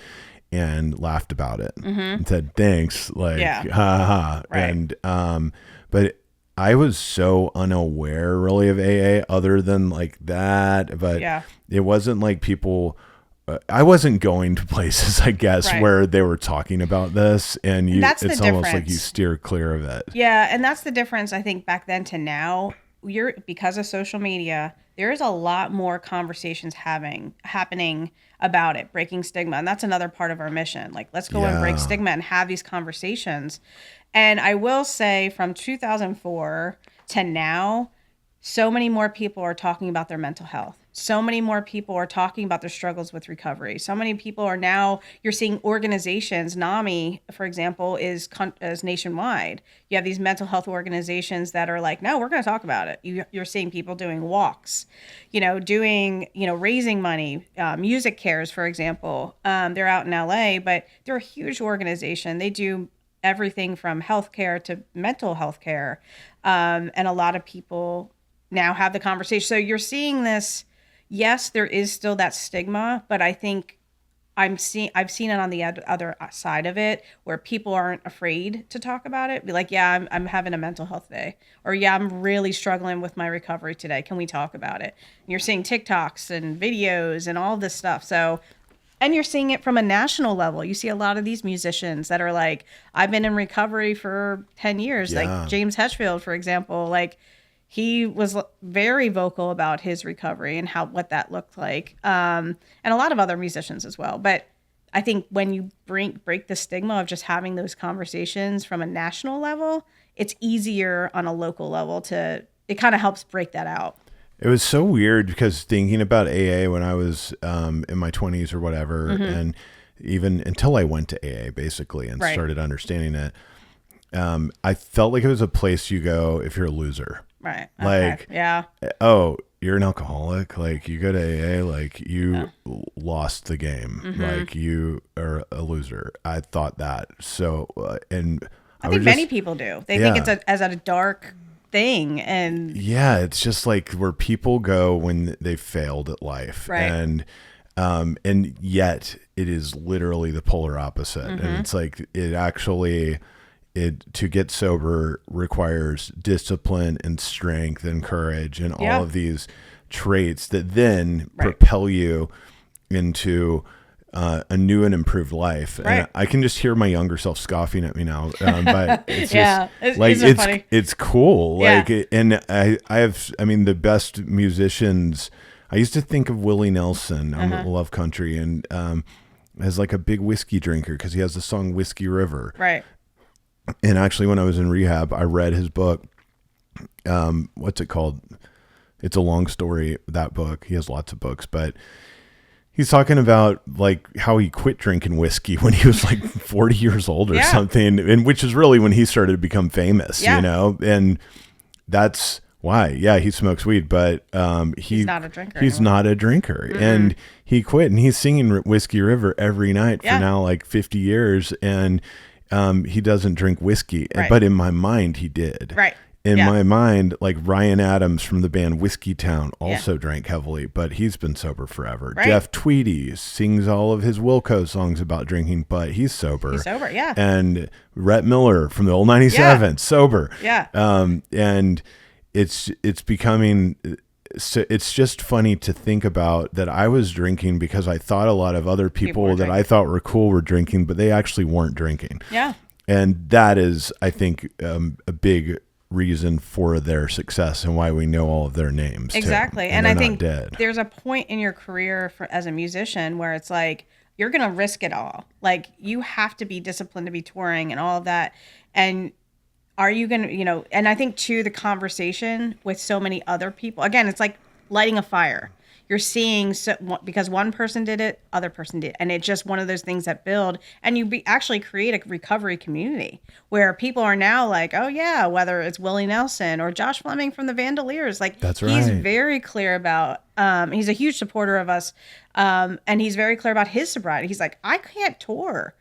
and laughed about it and said, thanks. Like, ha ha. Right. And, but I was so unaware really of AA other than like that, but it wasn't like people, I wasn't going to places, I guess, where they were talking about this, and it's almost difference. like you steer clear of it. Yeah. And that's the difference, I think, back then to now. Because of social media, there is a lot more conversations happening about it, breaking stigma. And that's another part of our mission. Like, let's go and break stigma and have these conversations. And I will say, from 2004 to now, so many more people are talking about their mental health. So many more people are talking about their struggles with recovery. So many people are now, you're seeing organizations, NAMI, for example, is nationwide. You have these mental health organizations that are like, no, we're going to talk about it. You're seeing people doing walks, raising money. Music Cares, for example, they're out in LA, but they're a huge organization. They do everything from healthcare to mental health care. And a lot of people now have the conversation. So you're seeing this. Yes, there is still that stigma, but I think I've seen it on the other side of it, where people aren't afraid to talk about it. Be like, yeah, I'm having a mental health day, or yeah, I'm really struggling with my recovery today. Can we talk about it? And you're seeing TikToks and videos and all this stuff. So, and you're seeing it from a national level. You see a lot of these musicians that are like, I've been in recovery for 10 years. Like James Hetfield, for example, like, he was very vocal about his recovery and what that looked like, and a lot of other musicians as well. But I think when you break the stigma of just having those conversations from a national level, it's easier on a local level it kind of helps break that out. It was so weird, because thinking about AA when I was in my 20s or whatever, and even until I went to AA basically and started understanding it, I felt like it was a place you go if you're a loser. Right. Like, yeah. Oh, you're an alcoholic. Like, you go to AA, like you lost the game. Like, you are a loser. I thought that. So, and I think many people do. They think it's as a dark thing. And yeah, it's just like where people go when they failed at life. Right. And yet it is literally the polar opposite. And it's like, to get sober requires discipline and strength and courage and all of these traits that then propel you into a new and improved life. Right. And I can just hear my younger self scoffing at me now. But it's just funny? it's cool. Yeah. And I mean, the best musicians, I used to think of Willie Nelson on Love Country and, as like a big whiskey drinker, because he has the song Whiskey River. Right. And actually, when I was in rehab, I read his book. What's it called? It's a long story, that book. He has lots of books, but he's talking about like how he quit drinking whiskey when he was like 40 years old or something. And which is really when he started to become famous, you know? And that's why, he smokes weed, but he's not a drinker. He's not a drinker. And he quit, and he's singing Whiskey River every night for now like 50 years. And he doesn't drink whiskey, but in my mind he did. Right. In my mind, like Ryan Adams from the band Whiskey Town also drank heavily, but he's been sober forever. Right. Jeff Tweedy sings all of his Wilco songs about drinking, but he's sober. He's sober, yeah. And Rhett Miller from the old 97, sober. Yeah. And it's becoming... So it's just funny to think about that I was drinking because I thought a lot of other people that I thought were cool were drinking, but they actually weren't drinking. Yeah. And that is, I think, a big reason for their success and why we know all of their names. Exactly. And I think there's a point in your career as a musician where it's like, you're going to risk it all. Like, you have to be disciplined to be touring and all of that. And are you going to, and I think too, the conversation with so many other people, again, it's like lighting a fire. You're seeing, because one person did it, other person did. And it's just one of those things that build, and you actually create a recovery community where people are now like, oh yeah, whether it's Willie Nelson or Josh Fleming from the Vandaliers, like that's right. He's very clear about, he's a huge supporter of us. And he's very clear about his sobriety. He's like, I can't tour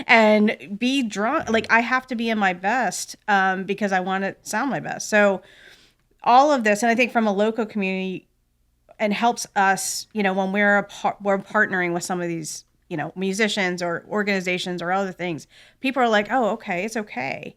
and be drunk. Like, I have to be in my best because I want to sound my best. So all of this, and I think from a local community, and helps us, when we're partnering with some of these, musicians or organizations or other things, people are like, oh, okay, it's okay.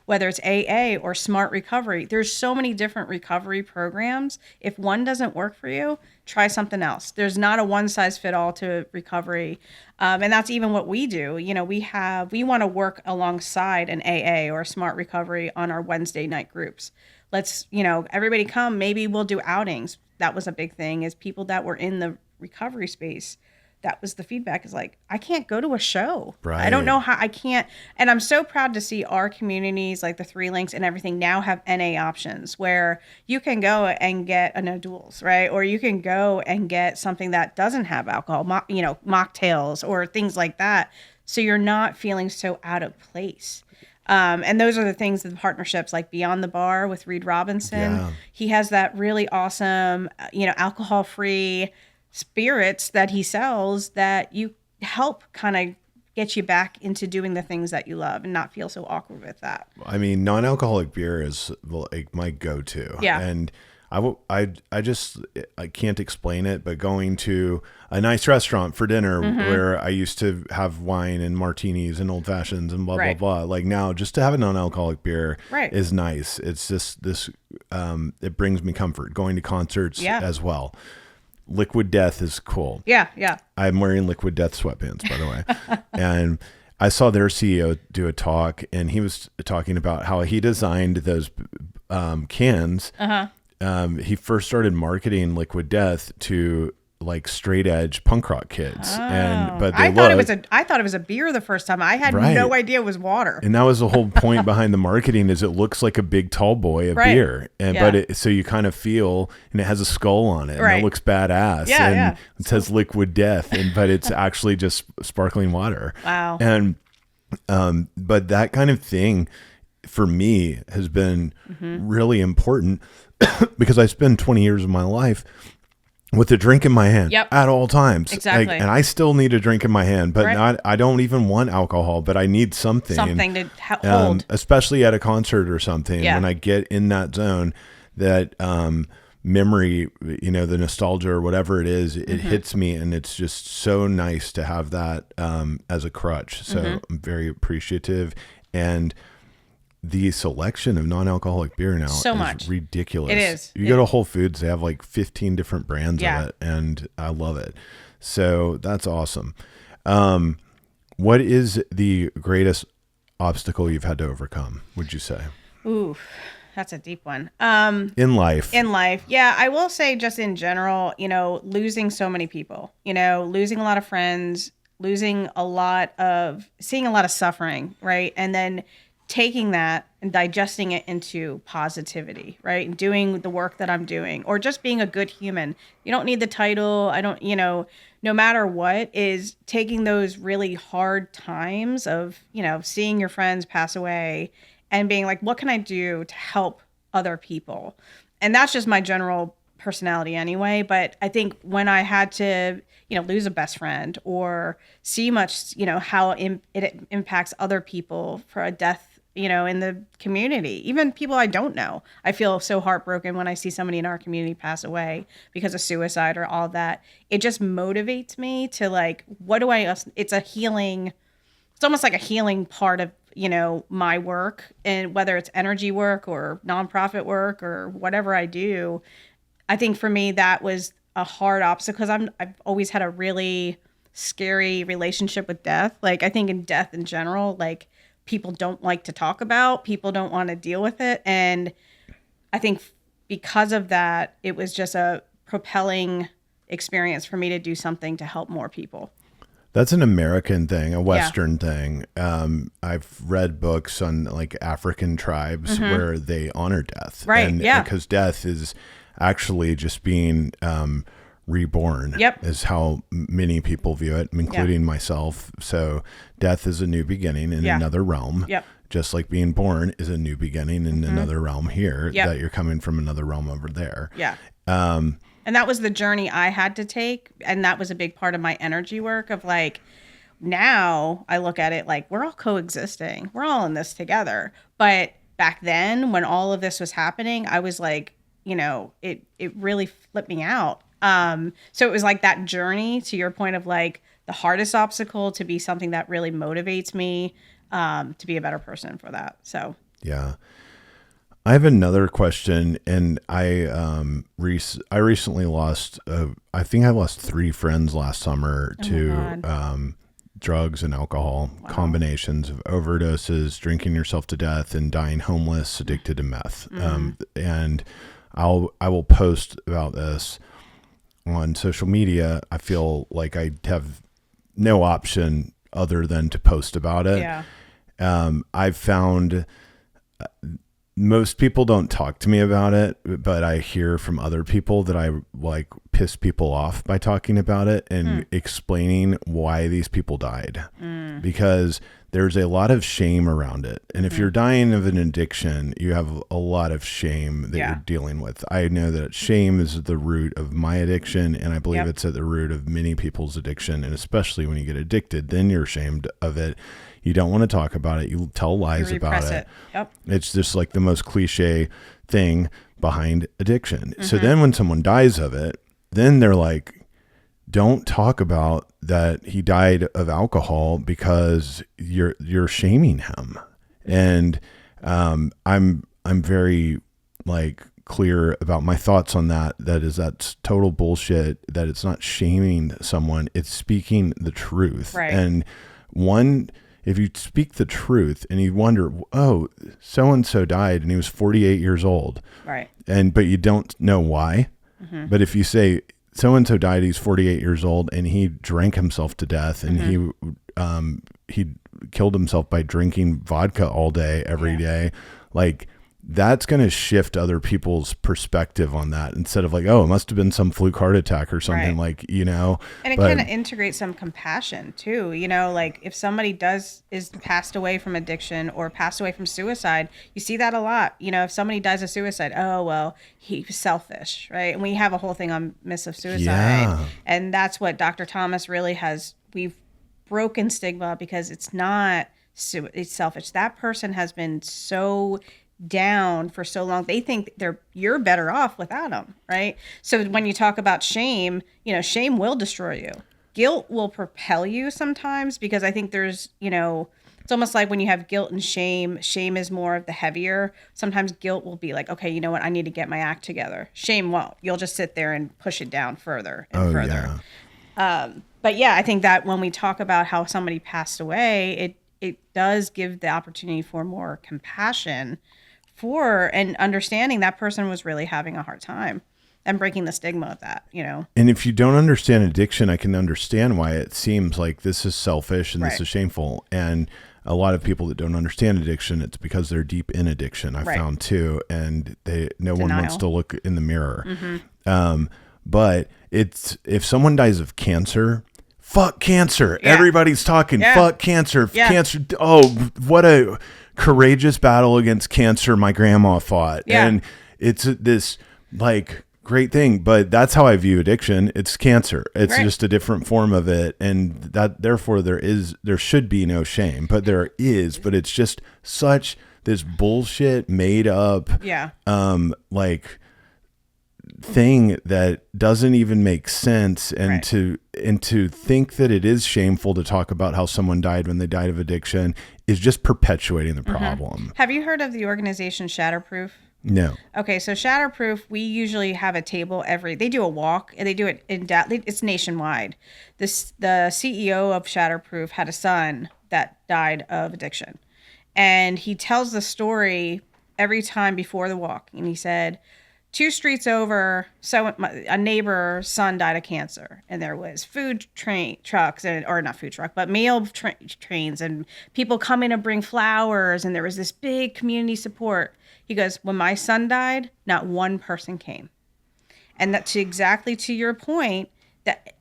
Whether it's AA or Smart Recovery, there's so many different recovery programs. If one doesn't work for you, try something else. There's not a one size fit all to recovery. And that's even what we do. We want to work alongside an AA or Smart Recovery on our Wednesday night groups. Let's, everybody come, maybe we'll do outings. That was a big thing, is people that were in the recovery space. That was the feedback, is like, I can't go to a show. Right. I don't know how I can't. And I'm so proud to see our communities, like the Three Links and everything, now have NA options where you can go and get a no duels, right? Or you can go and get something that doesn't have alcohol, mocktails or things like that. So you're not feeling so out of place. And those are the things, the partnerships like Beyond the Bar with Reed Robinson. Yeah. He has that really awesome, alcohol-free spirits that he sells that you help kind of get you back into doing the things that you love and not feel so awkward with that. I mean, non-alcoholic beer is like my go-to. Yeah. And I can't explain it, but going to a nice restaurant for dinner where I used to have wine and martinis and old fashions and blah, blah, blah. Like now, just to have a non-alcoholic beer is nice. It's just this, it brings me comfort. Going to concerts as well. Liquid Death is cool. Yeah, yeah. I'm wearing Liquid Death sweatpants, by the way. And I saw their CEO do a talk, and he was talking about how he designed those cans. He first started marketing Liquid Death to like straight edge punk rock kids. I thought it was a beer the first time. I had no idea it was water. And that was the whole point behind the marketing, is it looks like a big tall boy of beer. And so you kind of feel, and it has a skull on it, and it looks badass. And it says Liquid Death, but it's actually just sparkling water. Wow. And but that kind of thing for me has been really important because I spent 20 years of my life with a drink in my hand Yep. at all times. Exactly. And I still need a drink in my hand, but Right. I don't even want alcohol, but I need something. Something to hold. Especially at a concert or something. Yeah. When I get in that zone, that memory, the nostalgia or whatever it is, it hits me, and it's just so nice to have that as a crutch. So I'm very appreciative. And the selection of non-alcoholic beer now So is much. ridiculous. It is. You go to Whole Foods, they have like 15 different brands Yeah. of it, and I love it. So that's awesome. What is the greatest obstacle you've had to overcome, would you say? Ooh, that's a deep one. In life. In life, yeah, I will say just in general, losing so many people, losing a lot of friends, seeing a lot of suffering, right? And then taking that and digesting it into positivity, right? And doing the work that I'm doing, or just being a good human. You don't need the title. I don't, no matter what, is taking those really hard times of, seeing your friends pass away and being like, what can I do to help other people? And that's just my general personality anyway. But I think when I had to, lose a best friend, or see much, how it impacts other people for a death, in the community, even people I don't know, I feel so heartbroken when I see somebody in our community pass away because of suicide or all that. It just motivates me to like, it's a healing, it's almost like a healing part of, my work, and whether it's energy work or nonprofit work or whatever I do. I think for me, that was a hard obstacle because I've always had a really scary relationship with death. Like, I think in death in general, like, people don't like to talk about, people don't want to deal with it. And I think because of that, it was just a propelling experience for me to do something to help more people. That's an American thing, a Western thing. I've read books on like African tribes where they honor death. Right. And, yeah. Because death is actually just being reborn. Yep. Is how many people view it, including myself. So death is a new beginning in another realm. Yep. Just like being born is a new beginning in another realm here, that you're coming from another realm over there. Yeah. And that was the journey I had to take. And that was a big part of my energy work of like, now I look at it like we're all coexisting. We're all in this together. But back then when all of this was happening, I was like, it really flipped me out. So it was like that journey, to your point, of like the hardest obstacle to be something that really motivates me to be a better person for that. So yeah. I have another question, and I recently lost. I think I lost 3 friends last summer to drugs and alcohol, combinations of overdoses, drinking yourself to death, and dying homeless, addicted to meth. And I will post about this on social media. I feel like I have no option other than to post about it. yeah, I've found most people don't talk to me about it, but I hear from other people that I like piss people off by talking about it and explaining why these people died, because there's a lot of shame around it. And if you're dying of an addiction, you have a lot of shame that you're dealing with. I know that shame is the root of my addiction, and I believe it's at the root of many people's addiction. And especially when you get addicted, then you're ashamed of it. You don't want to talk about it. You tell lies about it. Yep. It's just like the most cliche thing behind addiction. So then when someone dies of it, then they're like, don't talk about that he died of alcohol because you're shaming him. And I'm very like clear about my thoughts on that. That's total bullshit. That it's not shaming someone. It's speaking the truth. Right. And if you speak the truth and you wonder, oh, so-and-so died and he was 48 years old. Right. But you don't know why. But if you say so-and-so died, he's 48 years old and he drank himself to death and he killed himself by drinking vodka all day, every day. Like that's going to shift other people's perspective on that, instead of like, oh, it must have been some fluke heart attack or something, Right. like, you know. And it But kind of integrates some compassion too, you know, like if somebody is passed away from addiction or passed away from suicide, you see that a lot. You know, if somebody dies of suicide, oh, well, he was selfish, right? And we have a whole thing on myths of suicide. Yeah. And that's what Dr. Thomas really we've broken stigma, because it's not, it's selfish. That person has been so down for so long, they think you're better off without them, right? So when you talk about shame, you know, shame will destroy you. Guilt will propel you sometimes, because I think there's, you know, it's almost like when you have guilt and shame is more of the heavier. Sometimes guilt will be like, okay, you know what, I need to get my act together. Shame won't. You'll just sit there and push it down further and further. Yeah. But yeah, I think that when we talk about how somebody passed away, it does give the opportunity for more compassion for, and understanding that person was really having a hard time, and breaking the stigma of that, you know. And if you don't understand addiction, I can understand why it seems like this is selfish and this Right. is shameful. And a lot of people that don't understand addiction, it's because they're deep in addiction, I Right. found too, and no one wants Denial. to look in the mirror. But it's, if someone dies of cancer, fuck cancer. Yeah. Everybody's talking, Yeah. fuck cancer. Yeah. Cancer. Oh, what a courageous battle against cancer my grandma fought. Yeah. And it's this like great thing, but that's how I view addiction. It's cancer. It's Right. just a different form of it. And that, therefore there should be no shame, but there is, but it's just such this bullshit made up, Yeah. like thing that doesn't even make sense. And Right. to think that it is shameful to talk about how someone died when they died of addiction is just perpetuating the problem. Have you heard of the organization Shatterproof? No. Okay, so Shatterproof, we usually have a table they do a walk, and they do it it's nationwide. The CEO of Shatterproof had a son that died of addiction. And he tells the story every time before the walk. And he said, 2 streets over, a neighbor's son died of cancer, and there was food trucks, or not food truck, but meal trains, and people coming to bring flowers, and there was this big community support. He goes, when my son died, not one person came. And that's exactly to your point,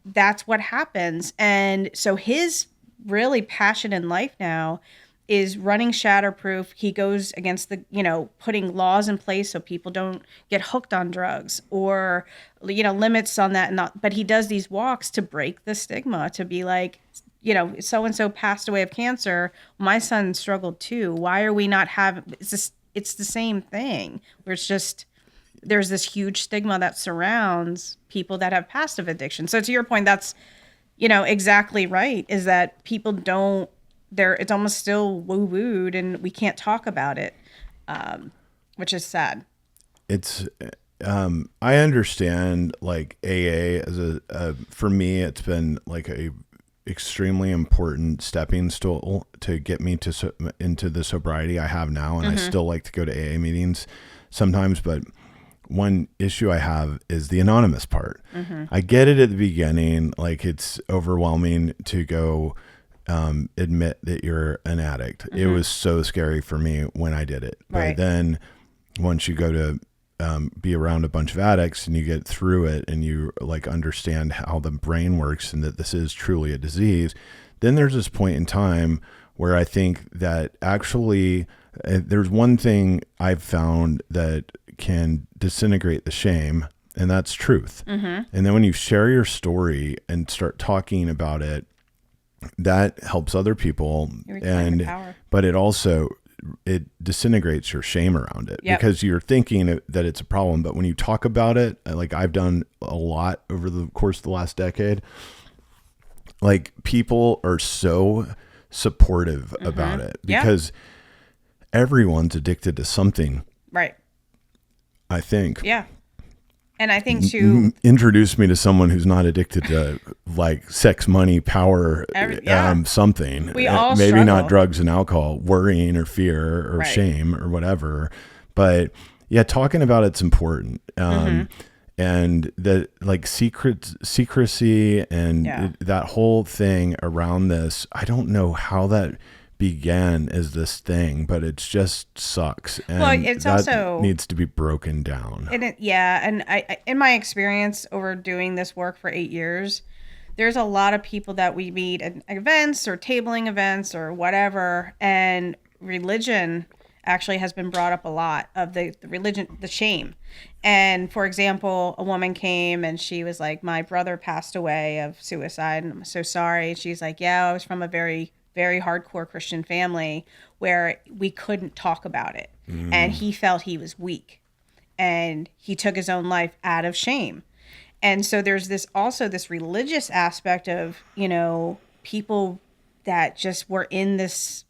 that's what happens. And so his really passion in life now is running Shatterproof. He goes against the, you know, putting laws in place so people don't get hooked on drugs, or, you know, limits on that. But he does these walks to break the stigma, to be like, you know, so-and-so passed away of cancer. My son struggled too. Why are we not it's the same thing, where it's just, there's this huge stigma that surrounds people that have passed of addiction. So to your point, that's, you know, exactly right, is that people don't, it's almost still woo-wooed, and we can't talk about it, which is sad. It's, I understand like AA as for me, it's been like a extremely important stepping stool to get me into the sobriety I have now. And I still like to go to AA meetings sometimes, but one issue I have is the anonymous part. I get it at the beginning, like it's overwhelming to go admit that you're an addict. It was so scary for me when I did it. But Right. then once you go to be around a bunch of addicts and you get through it and you like understand how the brain works and that this is truly a disease, then there's this point in time where I think that actually there's one thing I've found that can disintegrate the shame, and that's truth. And then when you share your story and start talking about it, that helps other people. You reclaim your power. But it disintegrates your shame around it. Yep. Because you're thinking that it's a problem, but when you talk about it, like I've done a lot over the course of the last decade, like people are so supportive about it, Yeah. because everyone's addicted to something, Right. I think. Yeah. And I think too, Introduce me to someone who's not addicted to like sex, money, power, yeah. something. We all maybe not struggle. drugs and alcohol, worrying or fear or Right. shame or whatever. But yeah, talking about it's important. And that like secrecy and Yeah. that whole thing around this, I don't know how that began as this thing, but it just sucks, and Well, it's that also needs to be broken down. and I in my experience over doing this work for 8 years, there's a lot of people that we meet at events or tabling events or whatever, and religion actually has been brought up a lot of the religion, the shame. And for example, a woman came and she was like, my brother passed away of suicide and I'm so sorry. She's like, yeah, I was from a very, very hardcore Christian family where we couldn't talk about it. And he felt he was weak and he took his own life out of shame. And so there's this religious aspect of, people that just were in this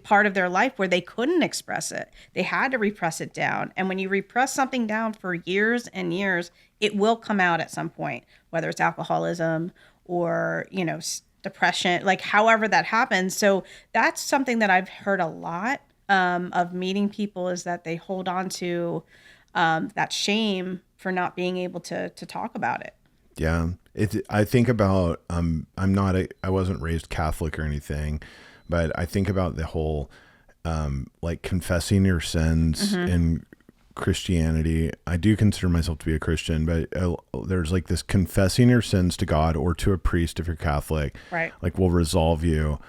part of their life where they couldn't express it. They had to repress it down. And when you repress something down for years and years, it will come out at some point, whether it's alcoholism or, depression, like however that happens. So that's something that I've heard a lot of meeting people, is that they hold on to that shame for not being able to talk about it. Yeah. I think about, I wasn't raised Catholic or anything, but I think about the whole, like confessing your sins in Christianity. I do consider myself to be a Christian, but there's like this confessing your sins to God or to a priest if you're Catholic, Right. like will resolve you,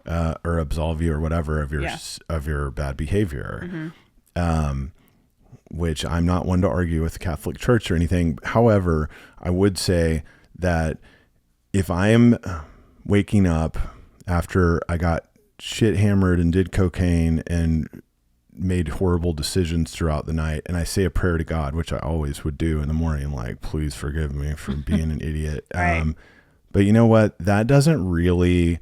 or absolve you or whatever of your bad behavior. Which I'm not one to argue with the Catholic Church or anything. However, I would say that if I am waking up after I got shit hammered and did cocaine and made horrible decisions throughout the night, and I say a prayer to God, which I always would do in the morning, like, please forgive me for being an idiot. Right. But you know what? That doesn't really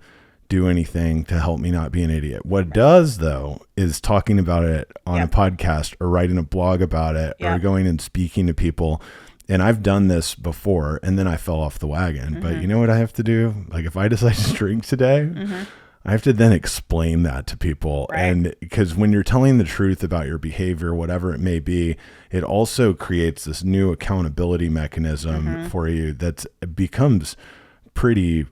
do anything to help me not be an idiot. What does, though, is talking about it on a podcast or writing a blog about it or going and speaking to people. And I've done this before and then I fell off the wagon. But you know what I have to do? Like if I decide to drink today, I have to then explain that to people. Right. And because when you're telling the truth about your behavior, whatever it may be, it also creates this new accountability mechanism for you that becomes pretty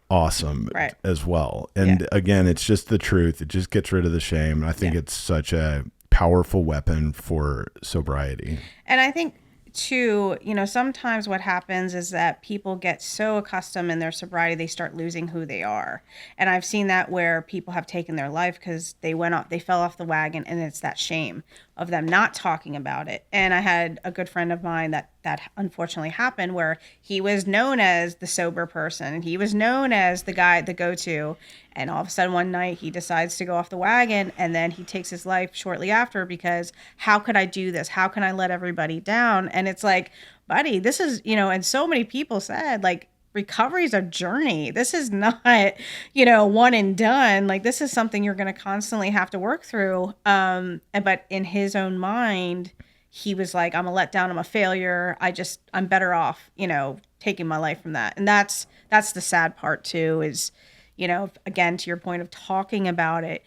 awesome as well. And again, it's just the truth. It just gets rid of the shame. And I think it's such a powerful weapon for sobriety. And I think too, sometimes what happens is that people get so accustomed in their sobriety, they start losing who they are. And I've seen that where people have taken their life because they fell off the wagon, and it's that shame of them not talking about it. And I had a good friend of mine that unfortunately happened, where he was known as the sober person. He was known as the guy, the go-to. And all of a sudden one night he decides to go off the wagon, and then he takes his life shortly after because how could I do this? How can I let everybody down? And it's like, buddy, this is, and so many people said, like, recovery is a journey. This is not, one and done. Like, this is something you're going to constantly have to work through. But in his own mind, he was like, I'm a letdown. I'm a failure. I'm better off, taking my life from that. And that's the sad part too, is, again, to your point of talking about it,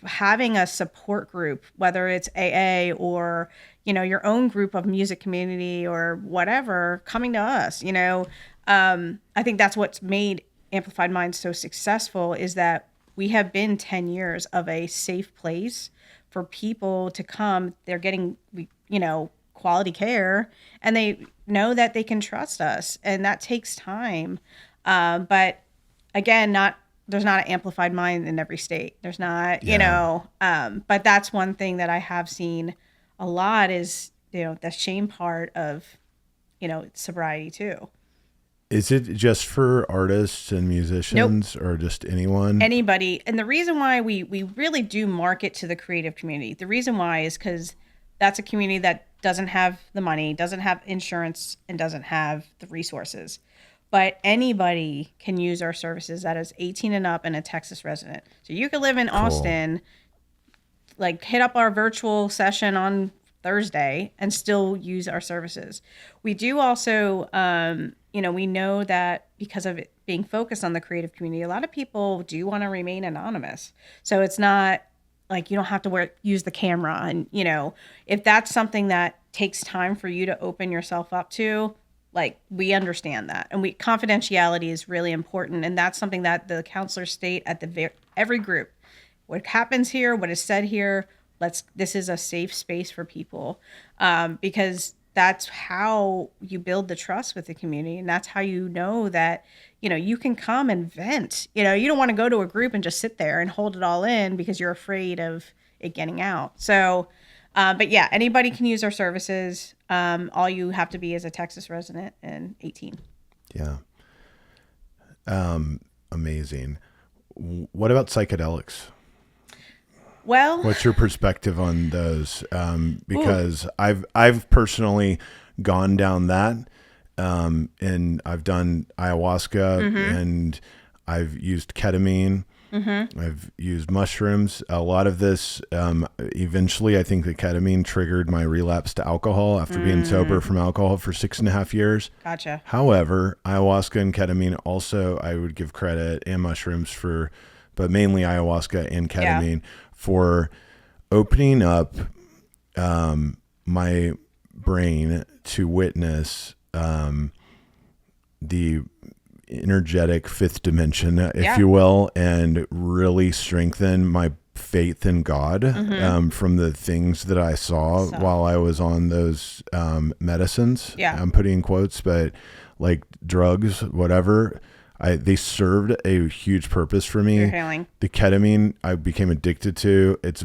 having a support group, whether it's AA or, your own group of music community or whatever, coming to us, I think that's what's made Amplified Minds so successful, is that we have been 10 years of a safe place for people to come. They're getting, quality care, and they know that they can trust us, and that takes time. But again, there's not an Amplified Mind in every state. There's not, but that's one thing that I have seen a lot is, the shame part of, sobriety too. Is it just for artists and musicians or just anyone? Anybody. And the reason why we really do market to the creative community, the reason why is because that's a community that doesn't have the money, doesn't have insurance, and doesn't have the resources. But anybody can use our services that is 18 and up and a Texas resident. So you could live in Austin, like hit up our virtual session on Thursday and still use our services. We do also, we know that because of it being focused on the creative community, a lot of people do want to remain anonymous. So it's not like you don't have to use the camera. And, if that's something that takes time for you to open yourself up to, like, we understand that. And confidentiality is really important. And that's something that the counselors state at every group. what happens here, what is said here. This is a safe space for people, because that's how you build the trust with the community. And that's how you know that, you can come and vent. You don't want to go to a group and just sit there and hold it all in because you're afraid of it getting out. So, but yeah, anybody can use our services. All you have to be is a Texas resident and 18. Yeah. Amazing. What about psychedelics? Well, what's your perspective on those? Because I've personally gone down that, and I've done ayahuasca, and I've used ketamine. I've used mushrooms. A lot of this, eventually, I think the ketamine triggered my relapse to alcohol after being sober from alcohol for 6.5 years. Gotcha. However, ayahuasca and ketamine also, I would give credit, and mushrooms but mainly ayahuasca and ketamine for opening up my brain to witness the energetic fifth dimension, if you will, and really strengthen my faith in God from the things that I saw while I was on those medicines. I'm putting in quotes, but like drugs, whatever. They served a huge purpose for me. The ketamine I became addicted to. It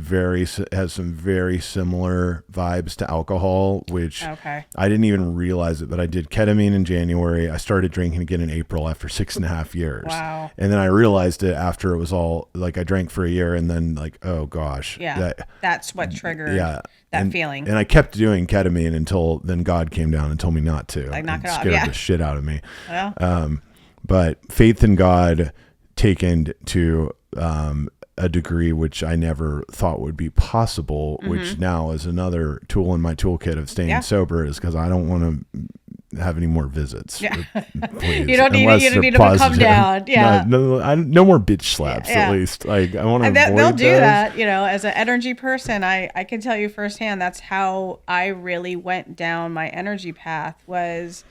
has some very similar vibes to alcohol, which I didn't even realize it, but I did ketamine in January. I started drinking again in April after 6.5 years. Wow. And then I realized it after it was all like I drank for a year and then like, oh gosh. Yeah. That's what triggered that feeling. And I kept doing ketamine until then God came down and told me not to. Like knock it off. Scared the shit out of me. Well. But faith in God taken to a degree which I never thought would be possible, which now is another tool in my toolkit of staying sober, is because I don't want to have any more visits. Please, you don't need them to come down. No more bitch slaps, at least. Like I want to avoid they'll do those. that. As an energy person, I can tell you firsthand, that's how I really went down my energy path. Was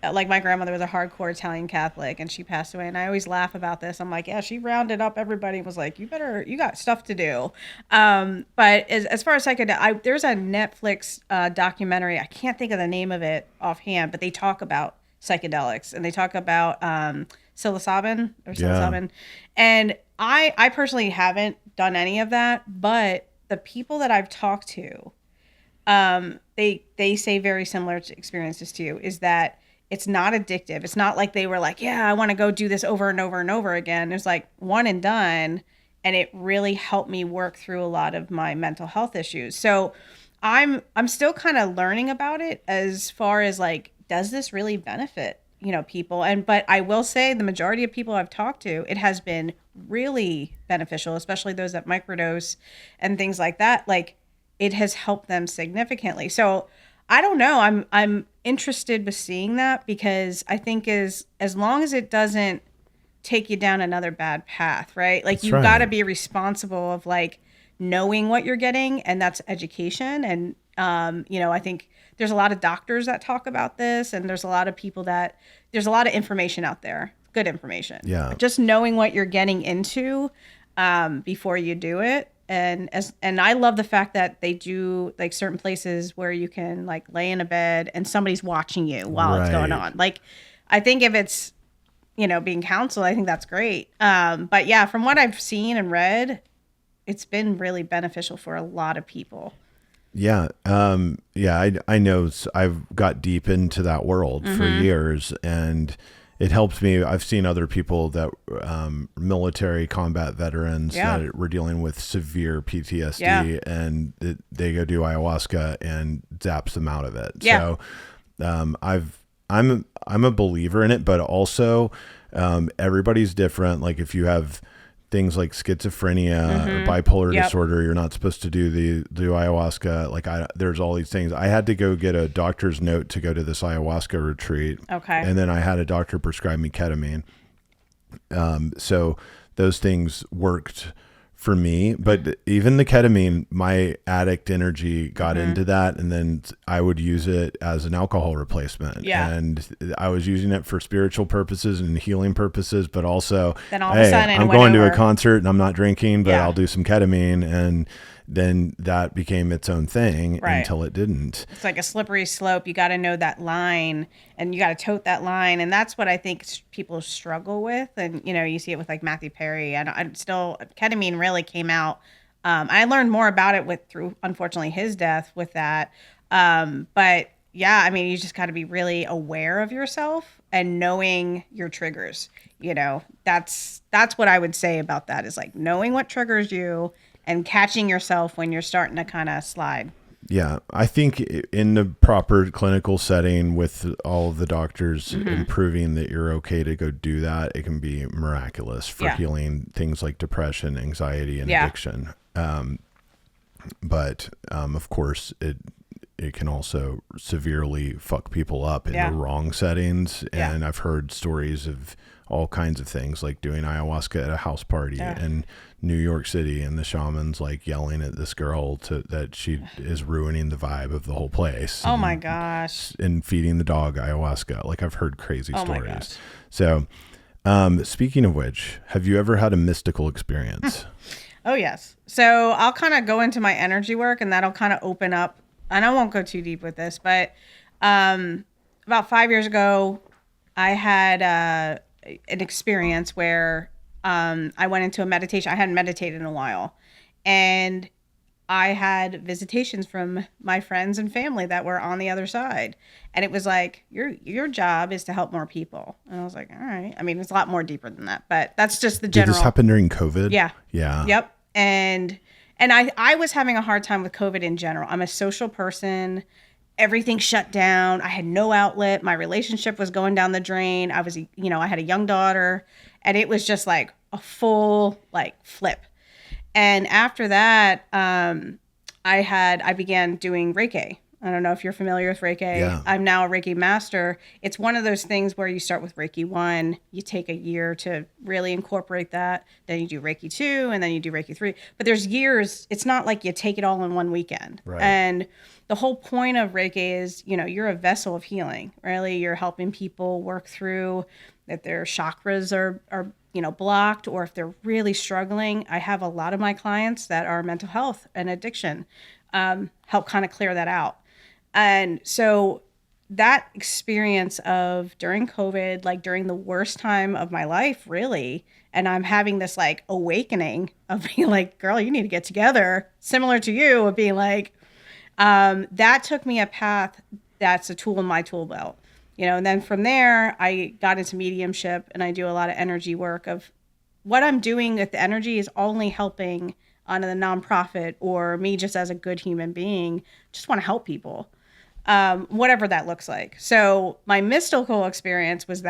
like my grandmother was a hardcore Italian Catholic and she passed away. And I always laugh about this. I'm like, yeah, she rounded up everybody and was like, you got stuff to do. But as far as psychedelic, there's a Netflix documentary. I can't think of the name of it offhand, but they talk about psychedelics and they talk about psilocybin. And I personally haven't done any of that, but the people that I've talked to, they say very similar experiences to you, is that it's not addictive. It's not like they were like, yeah, I want to go do this over and over and over again. It's like one and done. And it really helped me work through a lot of my mental health issues. So I'm still kind of learning about it as far as like, does this really benefit, people? But I will say the majority of people I've talked to, it has been really beneficial, especially those that microdose and things like that. Like it has helped them significantly. So I don't know. I'm interested with seeing that, because I think as long as it doesn't take you down another bad path, right? Like you got to be responsible of like knowing what you're getting, and that's education. And I think there's a lot of doctors that talk about this, and there's a lot of information out there, good information. Yeah. Just knowing what you're getting into before you do it. And I love the fact that they do like certain places where you can like lay in a bed and somebody's watching you while it's going on. Like, I think if it's, being counseled, I think that's great. But yeah, from what I've seen and read, it's been really beneficial for a lot of people. Yeah. I know I've got deep into that world for years, and it helps me. I've seen other people that military combat veterans that were dealing with severe PTSD, and they go do ayahuasca and zaps them out of it. Yeah. So I'm a believer in it, but also everybody's different. Like if you have things like schizophrenia or bipolar disorder, you're not supposed to do ayahuasca. Like there's all these things. I had to go get a doctor's note to go to this ayahuasca retreat. Okay. And then I had a doctor prescribe me ketamine. So those things worked for me, but even the ketamine, my addict energy got into that, and then I would use it as an alcohol replacement. Yeah. And I was using it for spiritual purposes and healing purposes, but also, Then all of a sudden it I'm went going to over. a concert and I'm not drinking, but Yeah. I'll do some ketamine, and then that became its own thing Right. until it didn't. It's like a slippery slope. You got to know that line, and you got to tote that line. And that's what I think people struggle with. And, you know, you see it with like Matthew Perry. And I'm still, ketamine really came out. I learned more about it through, unfortunately, his death with that. But yeah, I mean, you just got to be really aware of yourself and knowing your triggers. You know, that's what I would say about that, is like knowing what triggers you and catching yourself when you're starting to kind of slide. Yeah, I think in the proper clinical setting with all of the doctors improving that you're okay to go do that, it can be miraculous for healing things like depression, anxiety, and addiction. But of course, it can also severely fuck people up in the wrong settings. And I've heard stories of all kinds of things, like doing ayahuasca at a house party in New York City, and the shaman's like yelling at this girl that she is ruining the vibe of the whole place. Oh my gosh. And feeding the dog ayahuasca. Like, I've heard crazy Oh my stories. gosh. So, speaking of which, have you ever had a mystical experience? Oh, yes. So I'll kind of go into my energy work, and that'll kind of open up. And I won't go too deep with this, but about 5 years ago, I had an experience where I went into a meditation. I hadn't meditated in a while. And I had visitations from my friends and family that were on the other side. And it was like, your job is to help more people. And I was like, all right. I mean, it's a lot more deeper than that, but that's just the general. Did this happen during COVID? Yeah. Yeah. Yep. And I was having a hard time with COVID in general. I'm a social person. Everything shut down. I had no outlet. My relationship was going down the drain. I had a young daughter, and it was just like a full like flip. And after that, I began doing Reiki. I don't know if you're familiar with Reiki. Yeah. I'm now a Reiki master. It's one of those things where you start with Reiki 1, you take a year to really incorporate that. Then you do Reiki 2, and then you do Reiki 3. But there's years. It's not like you take it all in one weekend. Right. And the whole point of Reiki is, you're a vessel of healing. Really, you're helping people work through that their chakras are blocked, or if they're really struggling. I have a lot of my clients that are mental health and addiction, help kind of clear that out. And so that experience of during COVID, like during the worst time of my life, really, and I'm having this like awakening of being like, girl, you need to get together, similar to you, of being like, that took me a path that's a tool in my tool belt. And then from there, I got into mediumship, and I do a lot of energy work. Of what I'm doing with the energy is only helping on the nonprofit, or me just as a good human being, just want to help people, whatever that looks like. So my mystical experience was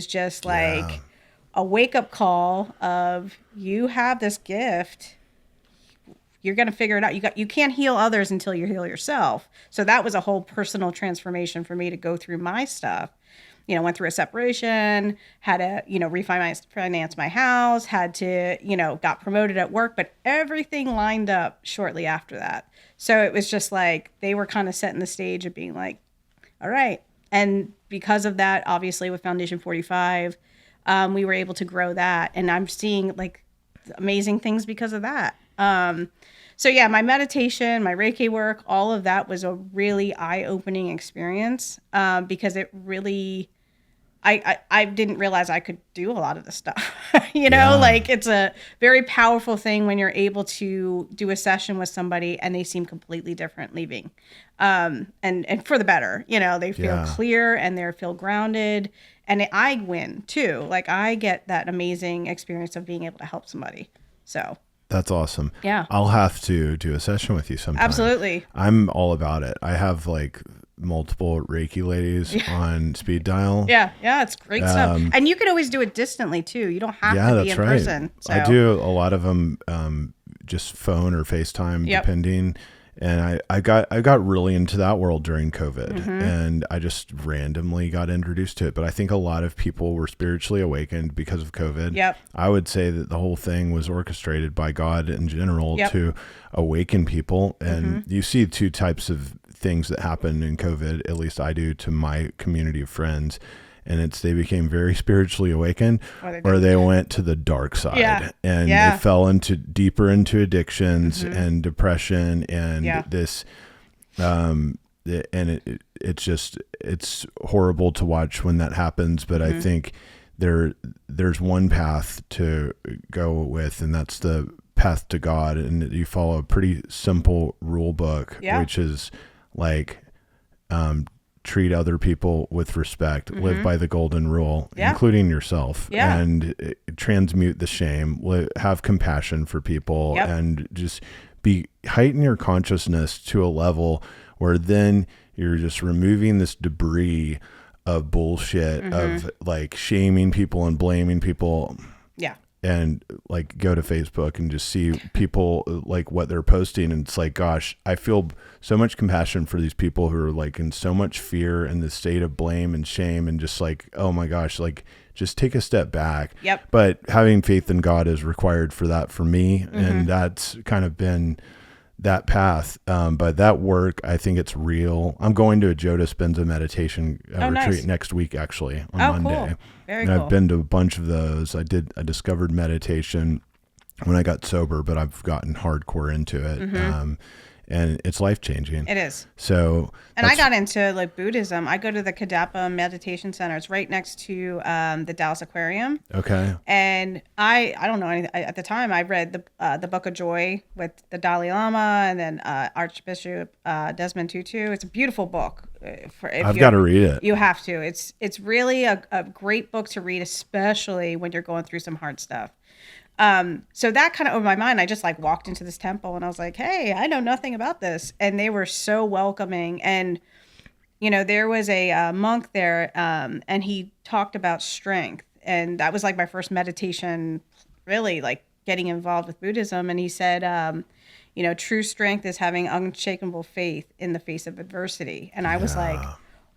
just like a wake up call of, you have this gift. You're going to figure it out. You can't heal others until you heal yourself. So that was a whole personal transformation for me to go through my stuff. Went through a separation, had to, refinance my house, had to, got promoted at work, but everything lined up shortly after that. So it was just like, they were kind of setting the stage of being like, all right. And because of that, obviously with Foundation 45, we were able to grow that. And I'm seeing like amazing things because of that. So yeah, my meditation, my Reiki work, all of that was a really eye-opening experience, because it really, I didn't realize I could do a lot of this stuff. Like it's a very powerful thing when you're able to do a session with somebody and they seem completely different leaving, and for the better. They feel clear and they feel grounded, and I win too. Like I get that amazing experience of being able to help somebody. So. That's awesome. Yeah. I'll have to do a session with you sometime. Absolutely. I'm all about it. I have like multiple Reiki ladies on speed dial. Yeah. It's great stuff. And you can always do it distantly too. You don't have to be in person. So. I do a lot of them just phone or FaceTime, depending. And I got really into that world during COVID, and I just randomly got introduced to it. But I think a lot of people were spiritually awakened because of COVID. Yep. I would say that the whole thing was orchestrated by God in general to awaken people. And you see two types of things that happen in COVID, at least I do, to my community of friends. And it's they became very spiritually awakened, or they went to the dark side, and they fell deeper into addictions and depression and this, and it's horrible to watch when that happens. But I think there's one path to go with, and that's the path to God, and you follow a pretty simple rule book, which is like, treat other people with respect, live by the golden rule, including yourself, and transmute the shame, have compassion for people, and just heighten your consciousness to a level where then you're just removing this debris of bullshit of like shaming people and blaming people. And like go to Facebook and just see people like what they're posting. And it's like, gosh, I feel so much compassion for these people who are like in so much fear and the state of blame and shame, and just like, oh my gosh, like just take a step back. But having faith in God is required for that for me. And that's kind of been that path. But that work, I think it's real. I'm going to a Joe Dispenza meditation retreat next week, actually, on Monday. Cool. Very and cool. I've been to a bunch of those. I discovered meditation when I got sober, but I've gotten hardcore into it. And it's life-changing. It is. So, and I got into like Buddhism. I go to the Kadapa Meditation Center. It's right next to the Dallas Aquarium. Okay. And I don't know anything. At the time, I read the Book of Joy with the Dalai Lama and then Archbishop Desmond Tutu. It's a beautiful book. I've got to read it. You have to. It's really a great book to read, especially when you're going through some hard stuff. So that kind of opened my mind. I just like walked into this temple and I was like, hey, I know nothing about this. And they were so welcoming. And, you know, there was a monk there and he talked about strength. And that was like my first meditation, really like getting involved with Buddhism. And he said, you know, true strength is having unshakable faith in the face of adversity. And I was like,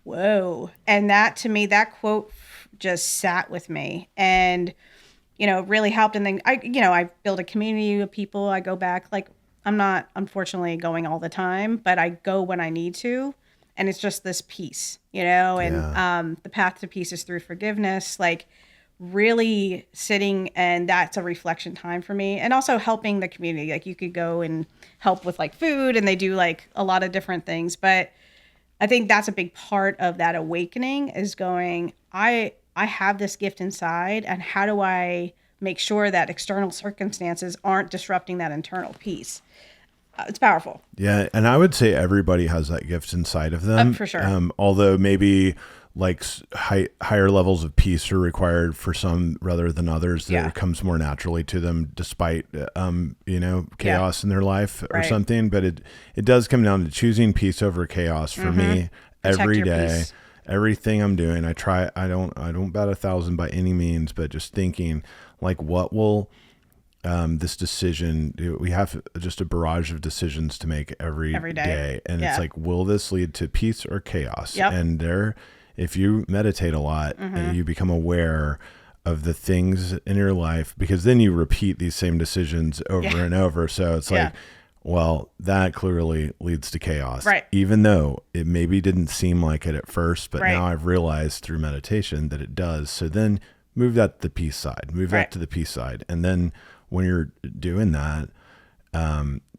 whoa. And that to me, that quote just sat with me. And you know, really helped. And then I build a community of people. I go back, like, I'm not unfortunately going all the time, but I go when I need to. And it's just this peace, you know, and the path to peace is through forgiveness, like really sitting. And that's a reflection time for me. And also helping the community. Like you could go and help with like food and they do like a lot of different things. But I think that's a big part of that awakening is going, I have this gift inside, and how do I make sure that external circumstances aren't disrupting that internal peace? It's powerful. Yeah, and I would say everybody has that gift inside of them. For sure. Although maybe like higher levels of peace are required for some rather than others. That comes more naturally to them despite, chaos in their life or something. But it does come down to choosing peace over chaos for me every day. Peace. Everything I'm doing, I don't bat 1,000 by any means, but just thinking like, what will this decision do? We have just a barrage of decisions to make every day. And it's like, will this lead to peace or chaos? And if you meditate a lot and you become aware of the things in your life, because then you repeat these same decisions over and over. So it's like, well, that clearly leads to chaos, even though it maybe didn't seem like it at first, but now I've realized through meditation that it does. So then move that to the peace side, that to the peace side. And then when you're doing that,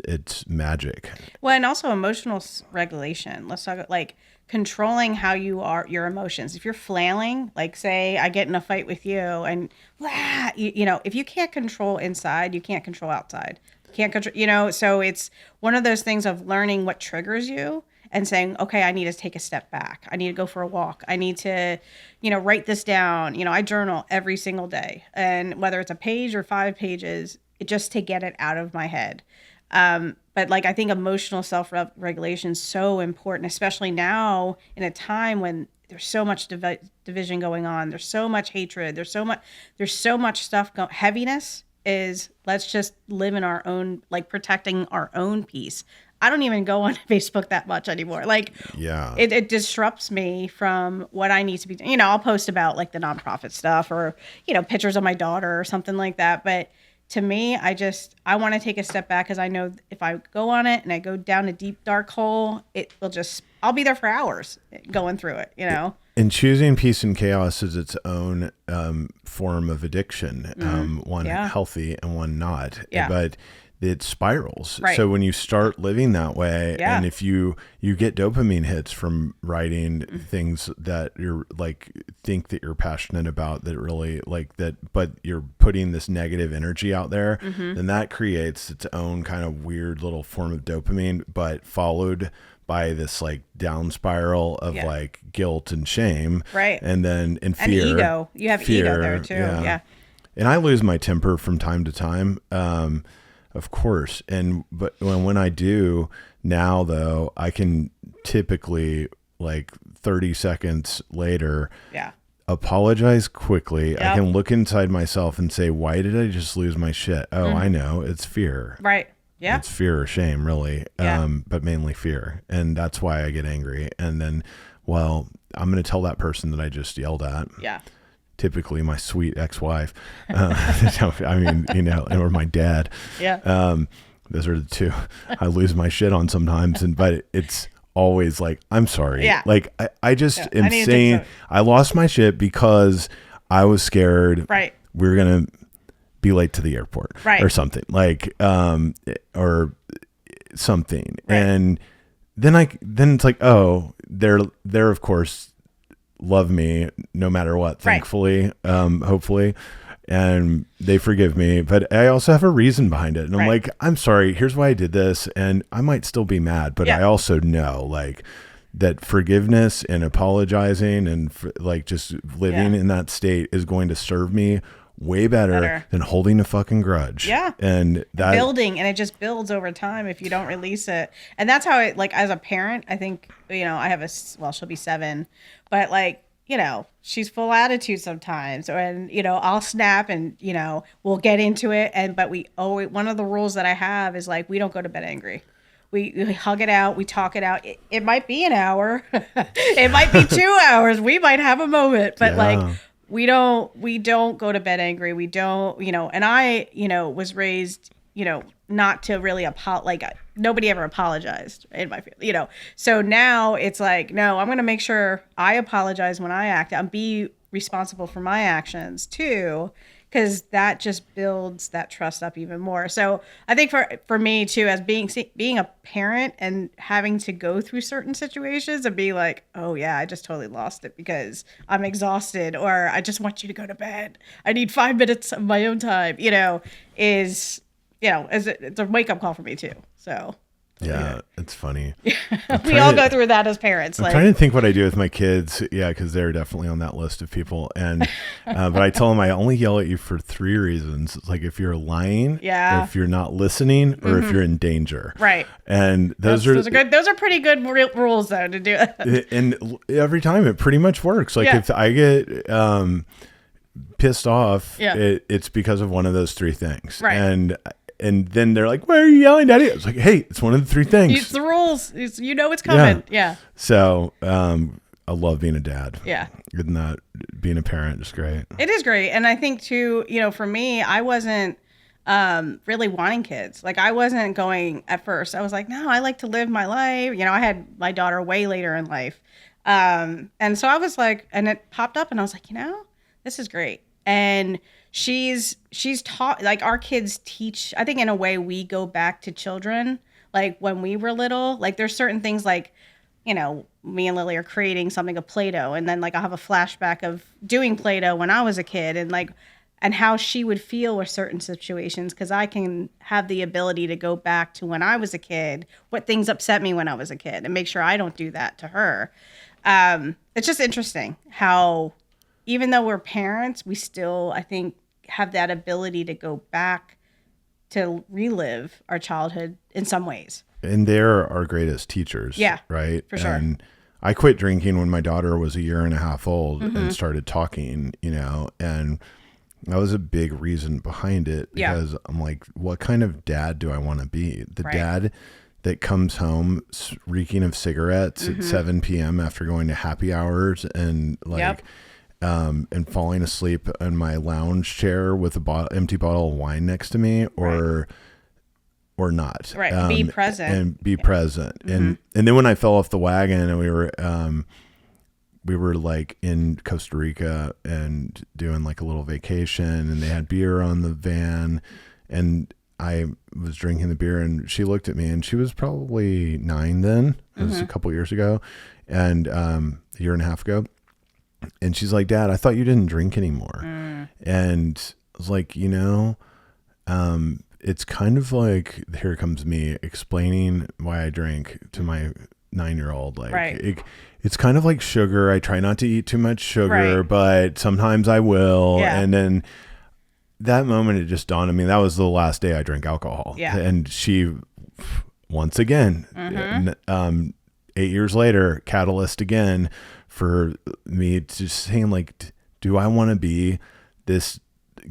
it's magic. Well, and also emotional regulation. Let's talk like controlling how you are, your emotions. If you're flailing, like say I get in a fight with you and if you can't control inside, you can't control outside. Can't control, so it's one of those things of learning what triggers you and saying, okay, I need to take a step back. I need to go for a walk. I need to, write this down. I journal every single day, and whether it's a page or 5 pages, just to get it out of my head. But like, I think emotional self-regulation is so important, especially now in a time when there's so much division going on. There's so much hatred. There's so much stuff heaviness. Is let's just live in our own, like protecting our own peace. I don't even go on Facebook that much anymore. Like, Yeah. it disrupts me from what I need to be. I'll post about like the nonprofit stuff or, pictures of my daughter or something like that. But to me, I want to take a step back because I know if I go on it and I go down a deep, dark hole, I'll be there for hours going through it, And choosing peace and chaos is its own form of addiction, one healthy and one not. Yeah. But it spirals. Right. So when you start living that way, Yeah. and if you get dopamine hits from writing things that you're like think that you're passionate about, that really like that, but you're putting this negative energy out there, then that creates its own kind of weird little form of dopamine, but followed by this like down spiral of like guilt and shame, Right. and then and And fear. ego. You have ego there too. Yeah. And I lose my temper from time to time, of course. But when I do now, though, I can typically like 30 seconds later, Yeah. apologize quickly. Yep. I can look inside myself and say, why did I just lose my shit? Oh, I know. It's fear. Right. Yeah. It's fear or shame, really, Yeah. but mainly fear. And that's why I get angry. And then, well, I'm going to tell that person that I just yelled at. Yeah. Typically my sweet ex-wife. I mean, or my dad. Yeah. Those are the two I lose my shit on sometimes. But it's always like, I'm sorry. Yeah. Like I just I am need to saying take I lost my shit because I was scared. Right. We were going to be late to the airport, Right. or something like, or something. Right. And then it's like, oh, they're of course love me no matter what, thankfully, hopefully, and they forgive me, but I also have a reason behind it. And I'm like, I'm sorry, here's why I did this. And I might still be mad, but I also know like that forgiveness and apologizing and like just living in that state is going to serve me way better than holding a fucking grudge. Yeah. And that building, and it just builds over time if you don't release it. And that's how it, like, as a parent, I think, I have she'll be 7, but like, she's full attitude sometimes, and, I'll snap and, we'll get into it. But one of the rules that I have is like, we don't go to bed angry. We hug it out. We talk it out. It might be an hour. It might be 2 hours. We might have a moment, but like, we don't go to bed angry. We don't, and I, was raised, not to really nobody ever apologized in my family, so now it's like, no, I'm going to make sure I apologize when I act and be responsible for my actions too, because that just builds that trust up even more. So I think for me too, as being a parent and having to go through certain situations and be like, oh yeah, I just totally lost it because I'm exhausted, or I just want you to go to bed, I need 5 minutes of my own time, it's a wake up call for me too. So yeah, it's funny. we all go through that as parents. I'm trying to think what I do with my kids. Yeah, because they're definitely on that list of people. And but I tell them I only yell at you for 3 reasons. It's like if you're lying, if you're not listening, or if you're in danger. Right. And those are good. Those are pretty good rules though to do. And every time it pretty much works. Like if I get pissed off, it's because of one of those 3 things. Right. And then they're like, why are you yelling, Daddy? It's like, hey, it's one of the 3 things. It's the rules. It's coming. Yeah. So I love being a dad. Yeah. Isn't that being a parent is great? It is great. And I think too, for me, I wasn't really wanting kids. Like I wasn't going at first. I was like, no, I like to live my life. I had my daughter way later in life. And so I was like, and it popped up and I was like, this is great. And she's taught, like our kids teach, I think in a way we go back to children, like when we were little, like there's certain things like, me and Lily are creating something of Play-Doh, and then like I'll have a flashback of doing Play-Doh when I was a kid, and like, and how she would feel with certain situations, because I can have the ability to go back to when I was a kid, what things upset me when I was a kid, and make sure I don't do that to her. It's just interesting how even though we're parents, we still, I think, have that ability to go back to relive our childhood in some ways. And they're our greatest teachers. Yeah. Right. For sure. And I quit drinking when my daughter was 1.5 years old and started talking, and that was a big reason behind it, because I'm like, what kind of dad do I want to be? The dad that comes home reeking of cigarettes at 7 p.m. after going to happy hours and like, and falling asleep in my lounge chair with a empty bottle of wine next to me, or not. Right. Be present. And be present. And then when I fell off the wagon and we were like in Costa Rica and doing like a little vacation, and they had beer on the van, and I was drinking the beer, and she looked at me, and she was probably 9 then. It was a couple years ago, and a year and a half ago. And she's like, Dad, I thought you didn't drink anymore. And I was like, it's kind of like, here comes me explaining why I drink to my 9-year-old. Like, it's kind of like sugar. I try not to eat too much sugar, but sometimes I will. Yeah. And then that moment, it just dawned on me, that was the last day I drank alcohol. Yeah. And she, once again, 8 years later, catalyst again for me to saying like, do I want to be this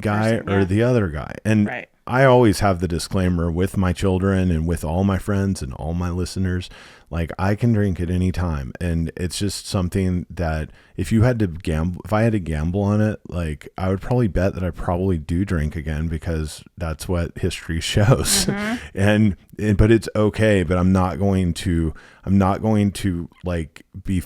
guy or the other guy? And I always have the disclaimer with my children and with all my friends and all my listeners, like, I can drink at any time. And it's just something that if I had to gamble on it, like, I would probably bet that I probably do drink again, because that's what history shows. And but it's okay, but I'm not going to like be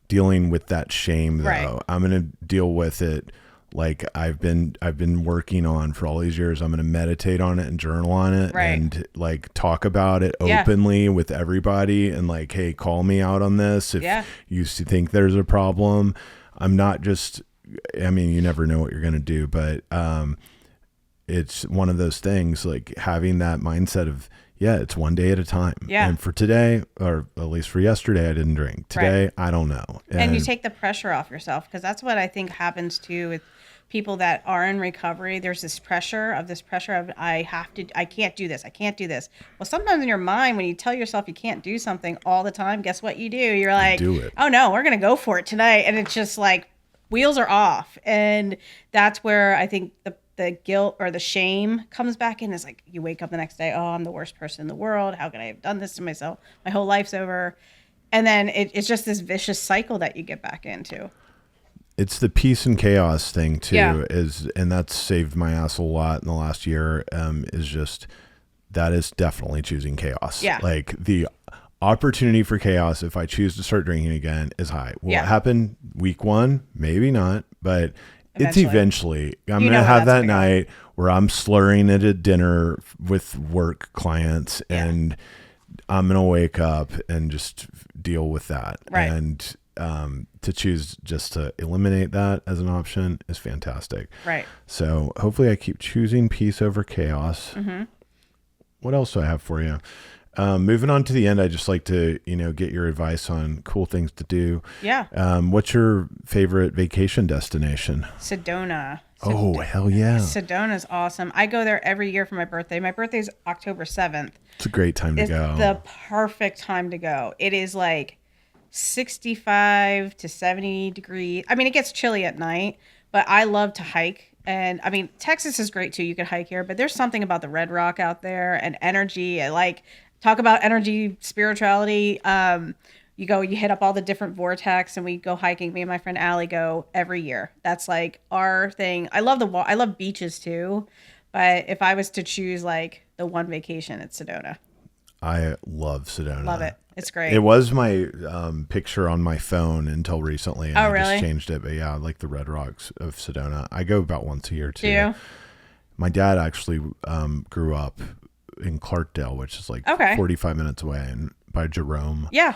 dealing with that shame though. I'm going to deal with it like I've been working on for all these years. I'm going to meditate on it and journal on it, and like talk about it openly with everybody, and like, hey, call me out on this if you think there's a problem. I'm not just, I mean, you never know what you're going to do, but it's one of those things, like having that mindset of, it's one day at a time. And for today, or at least for yesterday, I didn't drink. Today, I don't know. And you take the pressure off yourself, because that's what I think happens too with people that are in recovery. There's this pressure of I can't do this. I can't do this. Well, sometimes in your mind, when you tell yourself you can't do something all the time, guess what you do? You're like, oh no, we're going to go for it tonight. And it's just like wheels are off. And that's where I think the guilt or the shame comes back in. It's like you wake up the next day, oh, I'm the worst person in the world. How could I have done this to myself? My whole life's over. And then it's just this vicious cycle that you get back into. It's the peace and chaos thing too, and that's saved my ass a lot in the last year. That is definitely choosing chaos. Yeah. Like, the opportunity for chaos, if I choose to start drinking again, is high. Will it happen week 1? Maybe not, but it's eventually. I'm going to have that night where I'm slurring at a dinner with work clients, and I'm going to wake up and just deal with that. And to choose just to eliminate that as an option is fantastic. So hopefully I keep choosing peace over chaos. What else do I have for you? Moving on to the end, I just like to, get your advice on cool things to do. What's your favorite vacation destination? Sedona. Oh, hell yeah. Sedona's awesome. I go there every year for my birthday. My birthday's October 7th. It's a great time to go. It's the perfect time to go. It is like 65 to 70 degrees. I mean, it gets chilly at night, but I love to hike. And I mean, Texas is great too. You could hike here, but there's something about the Red Rock out there and energy. I like, talk about energy, spirituality. You hit up all the different vortex, and we go hiking. Me and my friend Allie go every year. That's like our thing. I love beaches too, but if I was to choose like the one vacation, it's Sedona. I love Sedona. Love it. It's great. It was my picture on my phone until recently. And I just changed it. But yeah, I like the Red Rocks of Sedona. I go about once a year too. Do you? My dad actually grew up in Clarkdale, which is like 45 minutes away, and by Jerome. Yeah.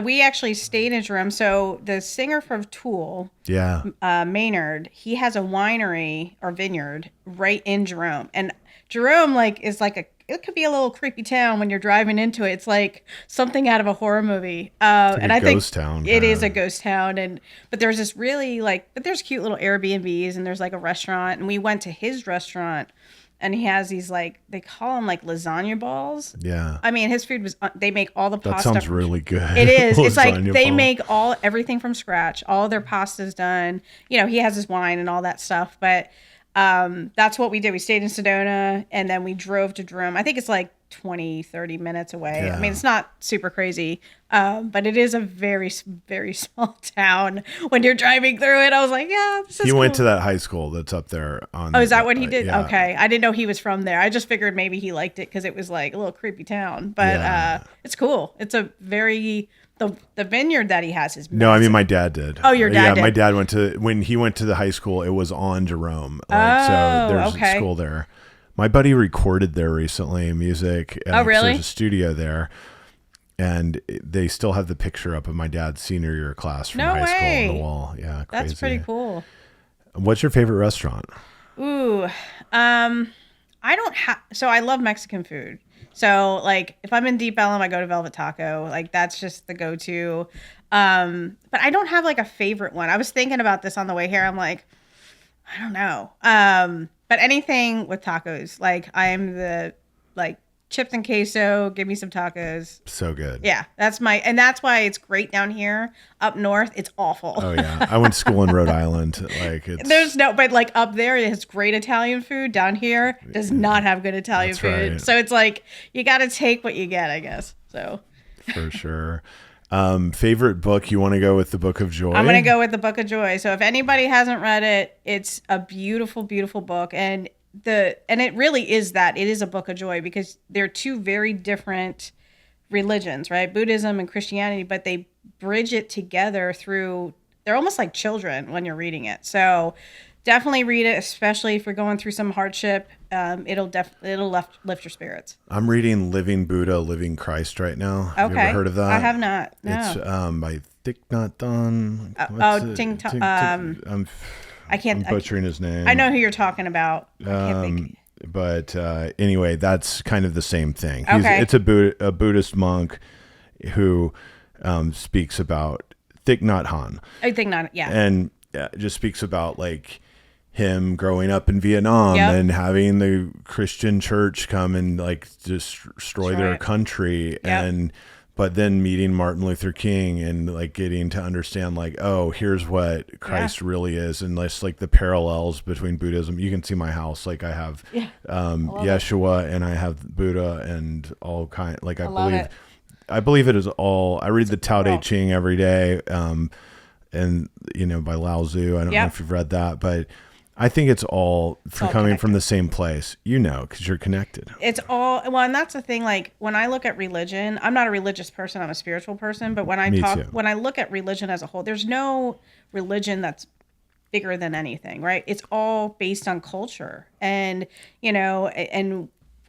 We actually stayed in Jerome. So the singer from Tool, Maynard, he has a winery or vineyard right in Jerome. And Jerome it could be a little creepy town when you're driving into it. It's like something out of a horror movie. And I think town, it is a ghost town. But there's this really but there's cute little Airbnbs, and there's like a restaurant, and we went to his restaurant, and he has these they call them like lasagna balls. Yeah. I mean, his food was, they make all the pasta. That sounds really good. It is. It's like they make everything from scratch. All their pasta's done. He has his wine and all that stuff, but that's what we did. We stayed in Sedona, and then we drove to Jerome. I think it's like 20-30 minutes away. Yeah. I mean, it's not super crazy, but it is a very, very small town. When you're driving through it, I was like, yeah, this is He cool. went to that high school that's up there on. Oh, is that what he did? Yeah. Okay. I didn't know he was from there. I just figured maybe he liked it because it was like a little creepy town. But Yeah. it's cool. It's a very the vineyard that he has is No, I mean massive. my dad did. Oh, your dad Yeah, did. my dad went to when he went to the high school. It was on Jerome. So there's okay. a school there. My buddy recorded there recently music. Oh, really? There's a studio there, and they still have the picture up of my dad's senior year class from No high school on way. the wall. Yeah, crazy. That's pretty cool. What's your favorite restaurant? Ooh, I don't have. So I love Mexican food. So like, if I'm in Deep Ellum, I go to Velvet Taco. Like that's just the go-to. But I don't have like a favorite one. I was thinking about this on the way here. I'm like, I don't know. But anything with tacos, like I'm the like chips and queso. Give me some tacos. So good. Yeah, that's why it's great down here. Up north, it's awful. Oh yeah, I went to school in Rhode Island. Like it's but like up there, it has great Italian food. Down here, does not have good Italian That's food. right. So it's like you got to take what you get, I guess. So for sure. Favorite book? You want to go with the Book of Joy? I'm gonna go with the Book of Joy. So if anybody hasn't read it, it's a beautiful, beautiful book, and it really is that. It is a book of joy because they're two very different religions, right? Buddhism and Christianity, but they bridge it together through. They're almost like children when you're reading it. So definitely read it, especially if you're going through some hardship. It'll lift your spirits. I'm reading Living Buddha, Living Christ right now. Have you Okay. ever heard of that? I have not. No. It's by Thich Nhat Hanh. I can't. I'm butchering his name. I know who you're talking about. I can't think. But anyway, that's kind of the same thing. Okay. It's a Buddhist monk who speaks about Thich Nhat Hanh. I think not. Yeah. And just speaks about like him growing up in Vietnam Yep. and having the Christian church come and like destroy their it. country but then meeting Martin Luther King and like getting to understand like, oh, here's what Christ really is. And just like the parallels between Buddhism. You can see my house. Like I have Yeshua and I have Buddha and all kind, like I believe it is all, I read the Tao Te Ching every day. And by Lao Tzu, I don't know if you've read that, but I think it's all coming from the same place, because you're connected. It's all, well, and that's the thing. Like when I look at religion, I'm not a religious person. I'm a spiritual person. But when I when I look at religion as a whole, there's no religion that's bigger than anything, right? It's all based on culture and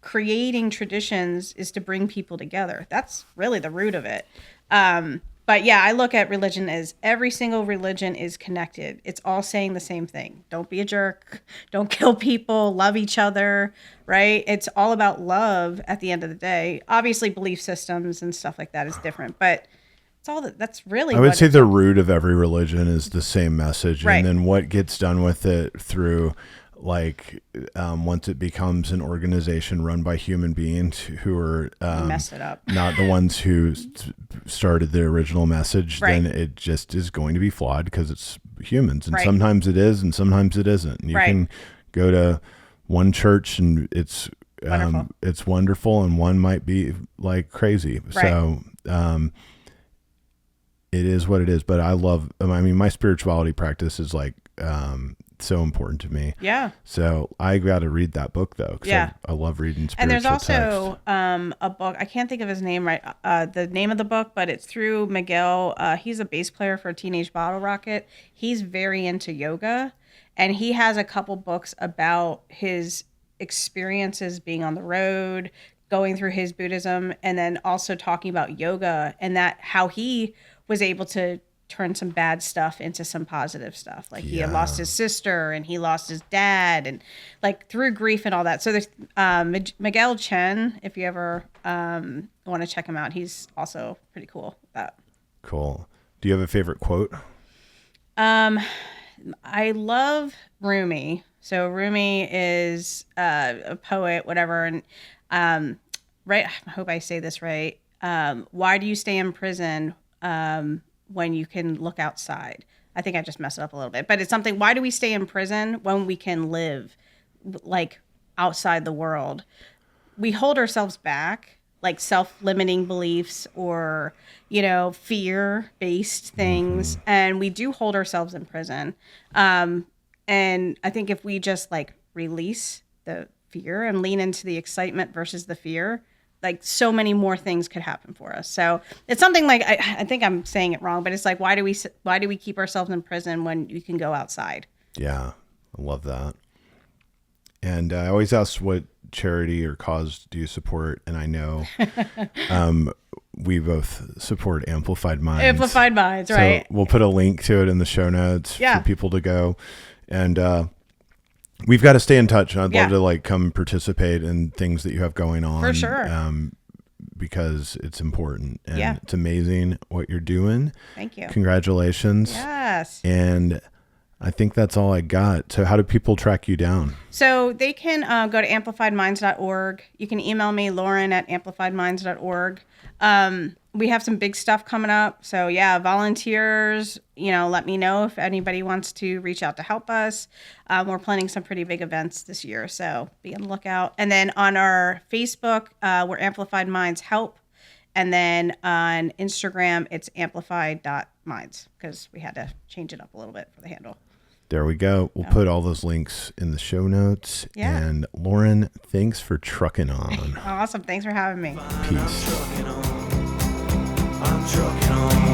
creating traditions is to bring people together. That's really the root of it. But yeah, I look at religion as every single religion is connected. It's all saying the same thing. Don't be a jerk. Don't kill people. Love each other, right? It's all about love at the end of the day. Obviously, belief systems and stuff like that is different, but it's all that's really I would say the root of every religion is the same message. Right. And then what gets done with it through once it becomes an organization run by human beings who are messed it up. not the ones who started the original message, Right. then it just is going to be flawed because it's humans. And Right. sometimes it is and sometimes it isn't. And you Right. can go to one church and it's Wonderful. it's wonderful and one might be like crazy. Right. So it is what it is. But my spirituality practice is like so important to me. Yeah. So I got to read that book though. 'Cause Yeah. I love reading spiritual And there's also text. a book. I can't think of his name right. The name of the book, but it's through Miguel. He's a bass player for Teenage Bottle Rocket. He's very into yoga, and he has a couple books about his experiences being on the road, going through his Buddhism, and then also talking about yoga and that how he was able to turn some bad stuff into some positive stuff. Like he had lost his sister and he lost his dad and like through grief and all that. So there's Miguel Chen, if you ever want to check him out, he's also pretty cool with that. Cool. Do you have a favorite quote? I love Rumi. So Rumi is a poet, whatever. And right, I hope I say this right. Why do you stay in prison when you can look outside? I think I just messed it up a little bit, but it's something. Why do we stay in prison when we can live like outside the world? we hold ourselves back, like self-limiting beliefs or, fear-based things. And we do hold ourselves in prison. And I think if we just like release the fear and lean into the excitement versus the fear, like so many more things could happen for us. So it's something like, I think I'm saying it wrong, but it's like, why do we keep ourselves in prison when you can go outside? Yeah, I love that. And I always ask, what charity or cause do you support? And I know we both support Amplified Minds. Amplified Minds, right? So we'll put a link to it in the show notes for people to go. And we've got to stay in touch. I'd love to like come participate in things that you have going on. For sure. Because it's important and it's amazing what you're doing. Thank you. Congratulations. Yes. And I think that's all I got. So how do people track you down? So they can go to amplifiedminds.org. You can email me, Lauren@amplifiedminds.org. We have some big stuff coming up. So volunteers, let me know if anybody wants to reach out to help us. We're planning some pretty big events this year, so be on the lookout. And then on our Facebook, we're Amplified Minds Help. And then on Instagram, it's amplified.minds because we had to change it up a little bit for the handle. There we go. We'll put all those links in the show notes. Yeah. And Lauren, thanks for trucking on. Awesome. Thanks for having me. Peace. I'm trucking on.